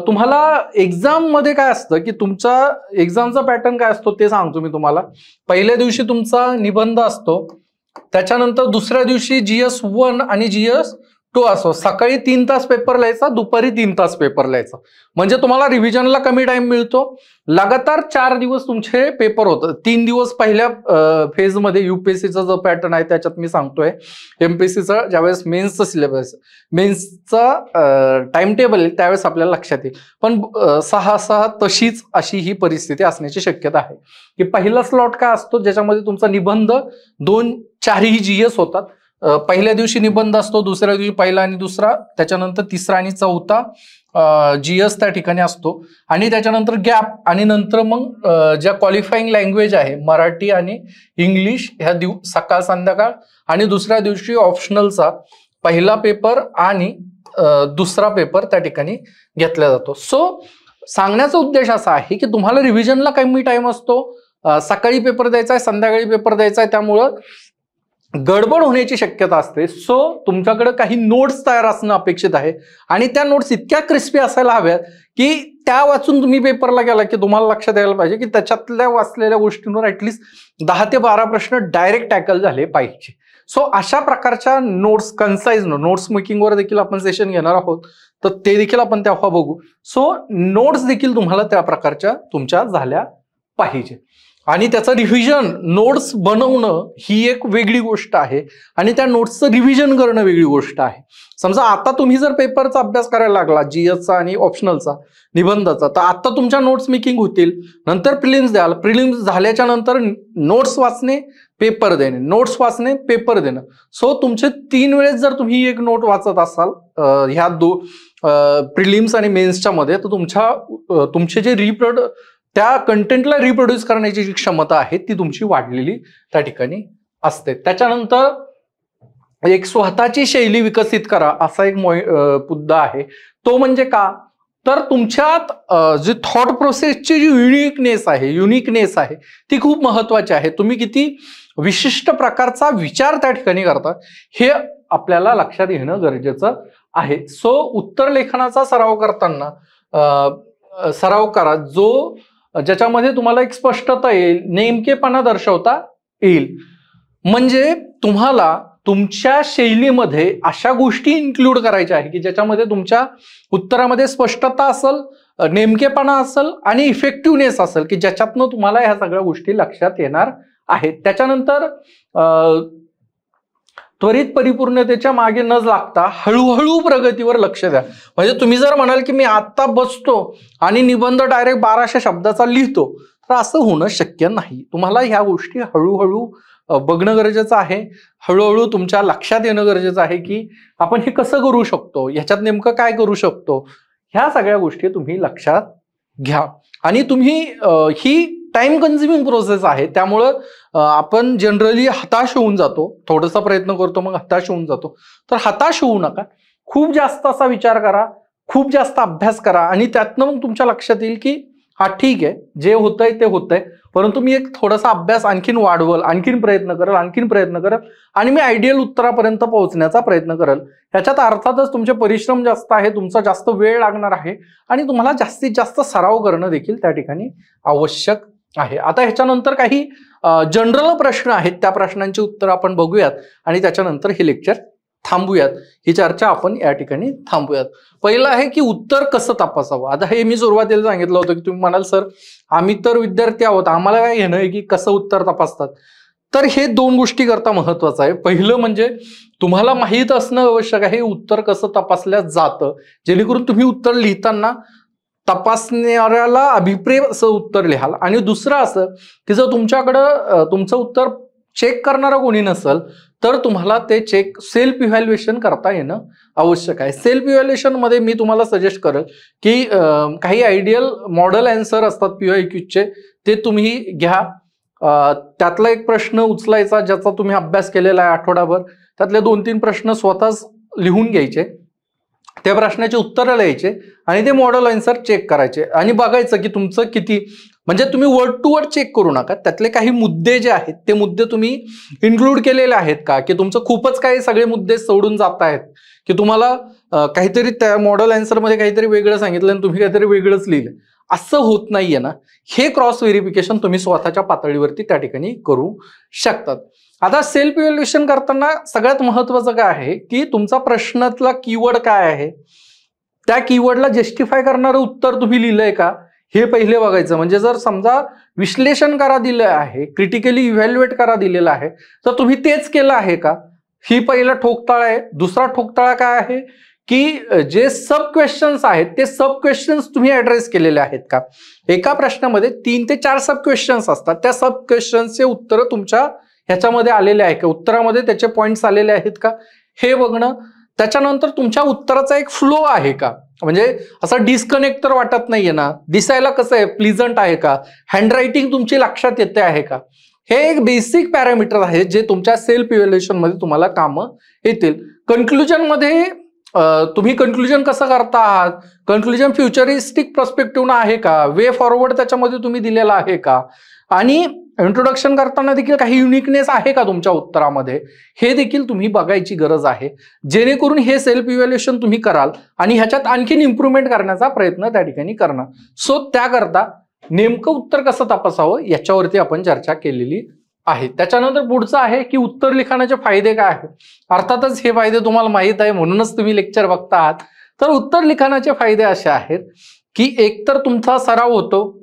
तुम्हाला एक्झाम मध्ये काय असतं की तुमचा एक्झामचा पॅटर्न काय असतो ते सांगतो मी तुम्हाला. पहिल्या दिवशी तुमचा निबंध असतो, त्याच्यानंतर दुसऱ्या दिवशी GS1 आणि GS2 असतो. सकाळी 3 तास पेपर लिहायचा, दुपारी 3 तास पेपर लिहायचा, म्हणजे तुम्हाला रिव्हिजनला कमी टाइम मिळतो. लगातार 4 दिवस तुमचे पेपर होतात. 3 दिवस पहिल्या फेजमध्ये UPSCचा जो पॅटर्न आहे त्याच्यात मी सांगतोय. MPSCचा ज्यावेळेस मेन्सचं सिलेबस, मेन्सचा टाइम टेबल आहे त्यावेळेस आपल्याला लक्षात येईल. पण 6 तशीच अशी ही परिस्थिती असण्याची शक्यता आहे की पहिला स्लॉट काय असतो ज्याच्यामध्ये तुमचा निबंध 2-4ही GS होतात. पहिल्या दिवशी निबंध असतो, दुसऱ्या दिवशी पहिला आणि दुसरा, त्याच्यानंतर तिसरा आणि चौथा GS त्या ठिकाणी असतो, आणि त्याच्यानंतर गॅप, आणि नंतर मग ज्या क्वालिफाईंग लँग्वेज आहे मराठी आणि इंग्लिश ह्या सकाळ संध्याकाळ, आणि दुसऱ्या दिवशी ऑप्शनलचा पहिला पेपर आणि दुसरा पेपर त्या ठिकाणी घेतला जातो. सो सांगण्याचा उद्देश असा आहे की तुम्हाला रिव्हिजनला कमी टाइम असतो, सकाळी पेपर द्यायचा आहे, संध्याकाळी पेपर द्यायचा आहे, त्यामुळं गडबड होण्याची शक्यता असते. सो तुमच्याकडे काही नोट्स तयार असणं अपेक्षित आहे, आणि त्या नोट्स इतक्या क्रिस्पी असायला हव्यात की त्या वाचून तुम्ही पेपरला गेला की तुम्हाला लक्षात यायला पाहिजे की त्याच्यातल्या वाचलेल्या गोष्टींवर ऍटलिस्ट 10 ते 12 प्रश्न डायरेक्ट टॅकल झाले पाहिजे. सो अशा प्रकारच्या नोट्स, कन्साइज नोट्स मेकिंगवर देखील आपण सेशन घेणार आहोत, तर ते देखील आपण तेव्हा बघू. सो नोट्स देखील तुम्हाला त्या प्रकारच्या तुमच्या झाल्या पाहिजे, आणि त्याचं रिव्हिजन, नोट्स बनवणं ही एक वेगळी गोष्ट आहे, आणि त्या नोट्सचं रिव्हिजन करणं वेगळी गोष्ट आहे. समजा आता तुम्ही जर पेपरचा अभ्यास करायला लागला, GSचा आणि ऑप्शनलचा, निबंधाचा, तर आता तुमच्या नोट्स मेकिंग होतील, नंतर प्रिलिम्स द्याल, प्रिलिम्स झाल्याच्या नंतर नोट्स वाचणे, पेपर देणे, नोट्स वाचणे, पेपर देणं. सो तुमचे 3 वेळेस जर तुम्ही एक नोट वाचत असाल ह्या प्रिलिम्स आणि मेन्सच्या मध्ये, तर तुमचे जे त्या कंटेंटला रिप्रोड्यूस करण्याची जी क्षमता आहे ती तुमची वाढलेली त्या ठिकाणी असते. त्याच्यानंतर एक स्वतःची शैली विकसित करा असा एक मुद्दा आहे. तो म्हणजे का, तर तुमच्यात जी थॉट प्रोसेसची जी युनिकनेस आहे ती खूप महत्वाची आहे. तुम्ही किती विशिष्ट प्रकारचा विचार त्या ठिकाणी करता हे आपल्याला लक्षात घेणं गरजेचं आहे. सो उत्तर लेखनाचा सराव करताना सराव करा ज्याच्यामध्ये तुम्हाला एक स्पष्टता येईल, नेमकेपणा दर्शवता येईल. म्हणजे तुम्हाला तुमच्या शैलीमध्ये अशा गोष्टी इन्क्लूड करायच्या आहे की ज्याच्यामध्ये तुमच्या उत्तरामध्ये स्पष्टता असेल, नेमकेपणा असेल आणि इफेक्टिव्हनेस असेल, की ज्याच्यातनं तुम्हाला ह्या सगळ्या गोष्टी लक्षात येणार आहेत. त्याच्यानंतर त्वरित परिपूर्णतेच्या मागे न लागता हळूहळू प्रगतीवर लक्ष द्या. म्हणजे तुम्ही जर म्हणाल की मी आता बसतो आणि निबंध डायरेक्ट 1200 शब्दाचा लिहितो, तर असं होणं शक्य नाही. तुम्हाला ह्या गोष्टी हळूहळू बघणं गरजेचं आहे, हळूहळू तुमच्या लक्षात येणं गरजेचं आहे की आपण हे कसं करू शकतो, ह्याच्यात नेमकं काय करू शकतो. ह्या सगळ्या गोष्टी तुम्ही लक्षात घ्या. आणि तुम्ही ही टाइम कन्झ्युमिंग प्रोसेस आहे, त्यामुळं आपण जनरली हताश होऊन जातो. थोडासा प्रयत्न करतो मग हताश होऊन जातो. तर हताश होऊ नका, खूप जास्त असा विचार करा, खूप जास्त अभ्यास करा, आणि त्यातनं मग तुमच्या लक्षात येईल की हा ठीक आहे, जे होतंय ते होतंय, परंतु मी एक थोडासा अभ्यास आणखीन वाढवल, आणखीन प्रयत्न करेल, आणि मी आयडियल उत्तरापर्यंत पोहोचण्याचा प्रयत्न करेल. ह्याच्यात अर्थातच तुमचे परिश्रम जास्त आहे, तुमचा जास्त वेळ लागणार आहे, आणि तुम्हाला जास्तीत जास्त सराव करणं देखील त्या ठिकाणी आवश्यक आहे. आता ह्याच्यानंतर काही जनरल प्रश्न आहेत, त्या प्रश्नांची उत्तर आपण बघूयात, आणि त्याच्यानंतर हे लेक्चर थांबूयात, ही चर्चा आपण या ठिकाणी थांबूयात. पहिलं आहे की उत्तर कसं तपासावं. आता हे मी सुरुवातीला सांगितलं होतं की तुम्ही म्हणाल सर आम्ही तर विद्यार्थी आहोत, आम्हाला काय घेणं आहे की कसं उत्तर तपासतात. तर हे 2 गोष्टी करता महत्वाचं आहे. पहिलं म्हणजे तुम्हाला माहीत असणं आवश्यक आहे उत्तर कसं तपासलं जातं, जेणेकरून तुम्ही उत्तर लिहिताना तपासणाऱ्याला अभिप्रेत असं उत्तर लिहाल. आणि दुसरं असं की जर तुमच्याकडं तुमचं उत्तर चेक करणारा कोणी नसेल तर तुम्हाला ते सेल्फ इव्हॅल्युएशन करता येणं आवश्यक आहे. सेल्फ इव्हॅल्युएशन मध्ये मी तुम्हाला सजेस्ट करेल की काही आयडियल मॉडेल आन्सर असतात PYQचे, ते तुम्ही घ्या. त्यातला एक प्रश्न उचलायचा ज्याचा तुम्ही अभ्यास केलेला आहे आठवडाभर, त्यातले 2-3 प्रश्न स्वतःच लिहून घ्यायचे, त्या प्रश्नाचे उत्तरं लिहायचे आणि ते मॉडेल आन्सर चेक करायचे आणि बघायचं की तुमचं किती, म्हणजे तुम्ही वर्ड टू वर्ड चेक करू नका, त्यातले काही मुद्दे जे आहेत ते मुद्दे तुम्ही इन्क्लूड केलेले आहेत का, की तुमचं खूपच काही सगळे मुद्दे सोडून जात आहेत, की तुम्हाला काहीतरी त्या मॉडेल आन्सरमध्ये काहीतरी वेगळं सांगितलं आणि तुम्ही काहीतरी वेगळंच लिहिलं, असं होत नाहीये ना. हे क्रॉस व्हेरिफिकेशन तुम्ही स्वतःच्या पातळीवरती त्या ठिकाणी करू शकतात. आता सेल्फ इव्हॅल्युएशन करताना सगळ्यात महत्वाचं काय आहे की तुमचा प्रश्नातला कीवर्ड काय आहे, त्या कीवर्डला जस्टिफाय करणारं उत्तर तुम्ही लिहिलंय का हे पहिले बघायचं. म्हणजे जर समजा विश्लेषण करा दिलं आहे, क्रिटिकली इव्हॅल्युएट करा दिलेलं आहे, तर तुम्ही तेच केलं आहे का, ही पहिला ठोकताळा आहे. दुसरा ठोकताळा काय आहे की जे सब क्वेश्चन्स आहेत ते सब क्वेश्चन्स तुम्ही ऍड्रेस केलेले आहेत का. एका प्रश्नामध्ये 3 ते 4 सब क्वेश्चन्स असतात, त्या सब क्वेश्चन्सचे उत्तर तुमच्या ह्याच्यामध्ये आलेले आहे का, उत्तरामध्ये त्याचे पॉइंट्स आलेले आहेत का हे बघणं. त्याच्यानंतर तुमच्या उत्तराचा एक फ्लो आहे का, म्हणजे असं डिस्कनेक्ट तर वाटत नाहीये ना, दिसायला कसं आहे, प्लीजंट आहे का, हँडरायटिंग तुमची लक्षात येते आहे का, हे एक बेसिक पॅरामीटर आहे जे तुमच्या सेल्फ इव्हॅल्युएशन मध्ये तुम्हाला कामं येतील. कन्क्लुजन मध्ये तुम्ही कन्क्लुजन कसं करता आहात, कन्क्लुजन फ्युचरिस्टिक पर्स्पेक्टिव्ह आहे का, वे फॉरवर्ड त्याच्यामध्ये तुम्ही दिलेला आहे का, आणि इंट्रोडक्शन करताना देखील काही युनिकनेस आहे का तुमच्या उत्तरामध्ये, हे देखील तुम्ही बघायची गरज आहे, जेणेकरून हे सेल्फ इव्हॅल्युएशन तुम्ही कराल आणि ह्याच्यात आणखीन इम्प्रूव्हमेंट करण्याचा प्रयत्न त्या ठिकाणी करणार. सो त्याकरता नेमकं उत्तर कसं तपासावं याच्यावरती आपण चर्चा केलेली आहे. त्याच्यानंतर पुढचं आहे की उत्तर लिखाणाचे फायदे काय आहेत. अर्थातच हे फायदे तुम्हाला माहित आहे म्हणूनच तुम्ही लेक्चर बघता आहात. तर उत्तर लिखाणाचे फायदे असे आहेत की एकतर तुमचा सराव होतो,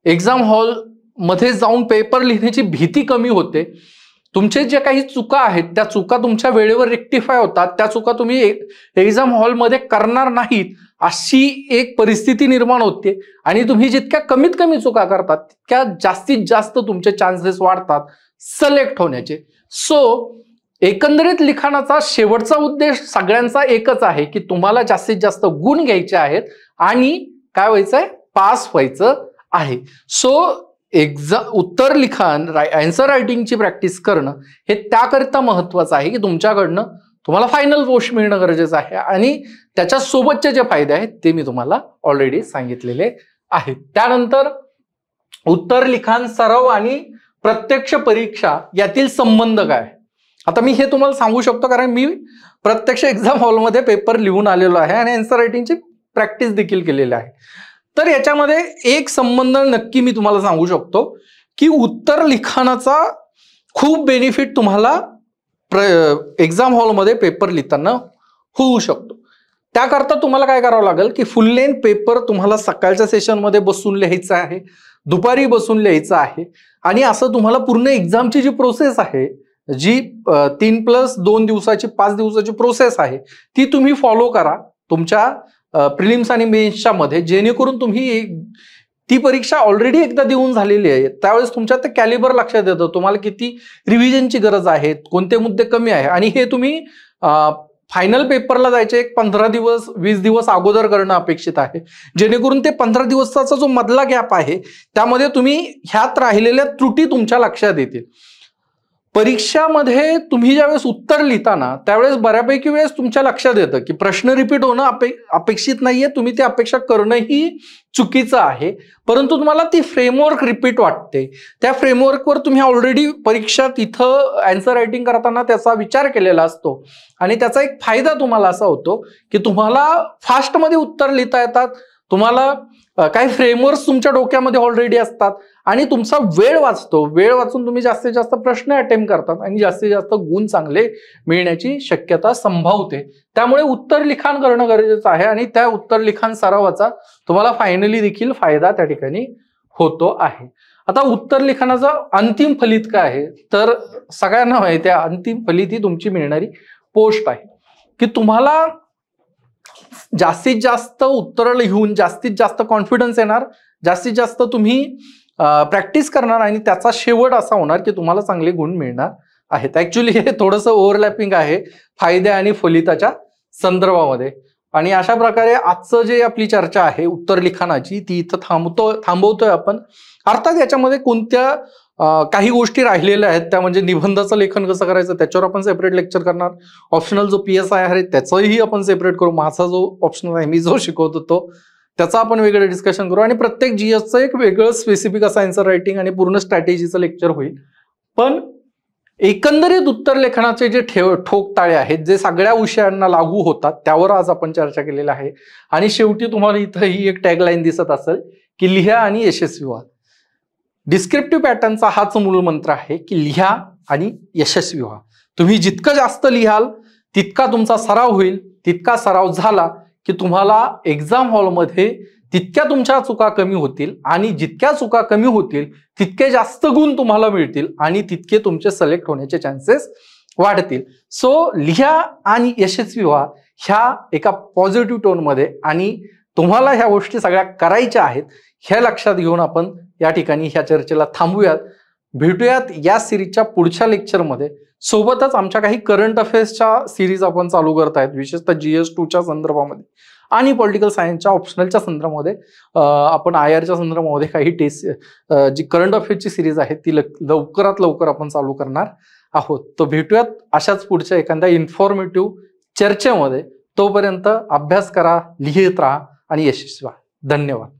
एक्झाम हॉल मध्ये जाऊन पेपर लिहिण्याची भीती कमी होते, तुमचे जे काही चुका आहेत त्या चुका तुमच्या वेळेवर रेक्टिफाय होतात, त्या चुका तुम्ही एक्झाम हॉलमध्ये करणार नाहीत अशी एक परिस्थिती निर्माण होते आणि तुम्ही जितक्या कमीत कमी चुका करतात तितक्या जास्तीत जास्त तुमचे चान्सेस वाढतात सिलेक्ट होण्याचे. सो एकंदरीत लिखाणाचा शेवटचा उद्देश सगळ्यांचा एकच आहे की तुम्हाला जास्तीत जास्त गुण घ्यायचे आहेत आणि काय व्हायचंय, पास व्हायचं आहे. सो उत्तर लिखाण आन्सर रायटिंगची प्रॅक्टिस करणं हे त्याकरिता महत्वाचं आहे की तुमच्याकडनं तुम्हाला फायनल पोस्ट मिळणं गरजेचं आहे आणि त्याच्या सोबतचे जे फायदे आहेत ते मी तुम्हाला ऑलरेडी सांगितलेले आहेत. त्यानंतर उत्तर लिखाण सराव आणि प्रत्यक्ष परीक्षा यातील संबंध काय. आता मी हे तुम्हाला सांगू शकतो कारण मी प्रत्यक्ष एक्झाम हॉलमध्ये पेपर लिहून आलेलो आहे आणि आन्सर रायटिंगची प्रॅक्टिस देखील केलेली आहे. तर याच्यामध्ये एक संबंध नक्की मी तुम्हाला सांगू शकतो की उत्तर लिखाणाचा खूप बेनिफिट तुम्हाला एक्झाम हॉलमध्ये पेपर लिहिताना होऊ शकतो. त्याकरता तुम्हाला काय करावं लागेल की फुल लेंथ पेपर तुम्हाला सकाळच्या सेशनमध्ये बसून लिहायचं आहे, दुपारी बसून लिहायचं आहे आणि असं तुम्हाला पूर्ण एक्झामची जी प्रोसेस आहे, जी 3+2 दिवसाची 5 दिवसाची प्रोसेस आहे ती तुम्ही फॉलो करा तुमच्या प्रिलिम्स आणि मेन्सच्या मध्ये, जेणेकरून तुम्ही ती परीक्षा ऑलरेडी एकदा देऊन झालेली आहे त्यावेळेस तुमच्या ते कॅलिबर लक्षात येतं, तुम्हाला किती रिव्हिजनची गरज आहे, कोणते मुद्दे कमी आहे आणि हे तुम्ही फायनल पेपरला जायचे एक 15 दिवस 20 दिवस अगोदर करणं अपेक्षित आहे, जेणेकरून ते 15 दिवसाचा जो मधला गॅप आहे त्यामध्ये तुम्ही ह्यात राहिलेल्या त्रुटी तुमच्या लक्षात येतील. परीक्षामध्ये तुम्ही ज्यावेळेस उत्तर लिहिताना त्यावेळेस बऱ्यापैकी वेळेस तुमच्या लक्षात येतं की प्रश्न रिपीट होणं अपेक्षित नाहीये, तुम्ही ती अपेक्षा करणंही चुकीचं आहे, परंतु तुम्हाला ती फ्रेमवर्क रिपीट वाटते, त्या फ्रेमवर्कवर तुम्ही ऑलरेडी परीक्षा तिथं आन्सर रायटिंग करताना त्याचा विचार केलेला असतो आणि त्याचा एक फायदा तुम्हाला असा होतो की तुम्हाला फास्टमध्ये उत्तर लिहिता येतात, तुम्हाला काही फ्रेमवर्क्स तुमच्या डोक्यामध्ये ऑलरेडी असतात आणि तुमचा वेळ वाचतो, वेळ वाचून तुम्ही जास्तीत जास्त प्रश्न अटेम्प्ट करतात आणि जास्तीत जास्त गुण चांगले मिळण्याची शक्यता संभावते. त्यामुळे उत्तर लिखाण करणं गरजेचं आहे आणि त्या उत्तर लिखाण सरावाचा तुम्हाला फायनली देखील फायदा त्या ठिकाणी होतो आहे. आता उत्तर लिखाणाचं अंतिम फलित काय आहे तर सगळ्यांना माहिती आहे अंतिम फलित ही तुमची मिळणारी पोस्ट आहे की तुम्हाला जास्तीत जास्त उत्तर लिहून जास्तीत जास्त कॉन्फिडन्स येणार, जास्तीत जास्त तुम्ही प्रॅक्टिस करणार आणि त्याचा शेवट असा होणार की तुम्हाला चांगले गुण मिळणार आहेत. ऍक्च्युली हे थोडंसं ओव्हरलॅपिंग आहे फायदे आणि फलिताच्या संदर्भामध्ये, आणि अशा प्रकारे आजचं जे आपली चर्चा आहे उत्तर लिखाणाची ती इथं थांबवतोय आपण. अर्थात याच्यामध्ये कोणत्या काही गोष्टी राहिलेल्या आहेत त्या म्हणजे निबंधाचं लेखन कसं करायचं त्याच्यावर आपण सेपरेट लेक्चर करणार. ऑप्शनल जो PSI आहे त्याचंही आपण सेपरेट करू. माझा जो ऑप्शनल आहे मी जो शिकवतो तो त्याचा आपण वेगळं डिस्कशन करू आणि प्रत्येक GSचं एक वेगळं स्पेसिफिक असं आन्सर रायटिंग आणि पूर्ण स्ट्रॅटेजीचं लेक्चर होईल. पण एकंदरीत उत्तर लेखनाचे जे ठोकताळे आहेत जे सगळ्या विषयांना लागू होतात त्यावर आज आपण चर्चा केलेली आहे. आणि शेवटी तुम्हाला इथं ही एक टॅगलाईन दिसत असेल की लिहा आणि यशस्वी व्हा. डिस्क्रिप्टिव्ह पॅटर्नचा हाच मूळ मंत्र आहे की लिहा आणि यशस्वी व्हा. तुम्ही जितकं जास्त लिहाल तितका तुमचा सराव होईल. तितका सराव झाला की तुम्हाला एक्झाम हॉलमध्ये तितक्या तुमच्या चुका कमी होतील आणि जितक्या चुका कमी होतील तितके जास्त गुण तुम्हाला मिळतील आणि तितके तुमचे सिलेक्ट होण्याचे चान्सेस वाढतील. सो लिहा आणि यशस्वी व्हा ह्या एका पॉझिटिव्ह टोनमध्ये आणि तुम्हाला ह्या गोष्टी सगळ्या करायच्या आहेत हे लक्षात घेऊन आपण या ठिकाणी ह्या चर्चेला थांबूयात. भेटूयात या सिरीजच्या पुढच्या लेक्चरमध्ये. सोबतच आमच्या काही करंट अफेअर्सच्या सिरीज आपण चालू करत आहेत विशेषतः GS2च्या संदर्भामध्ये आणि पॉलिटिकल सायन्सच्या ऑप्शनलच्या संदर्भामध्ये. आपण IRच्या संदर्भामध्ये काही जी करंट अफेअर्सची सिरीज आहे ती लवकरात लवकर आपण चालू करणार आहोत. तर भेटूयात अशाच पुढच्या एखाद्या इन्फॉर्मेटिव्ह चर्चेमध्ये. तोपर्यंत अभ्यास करा, लिहित राहा आणि यशस्वी व्हा. धन्यवाद.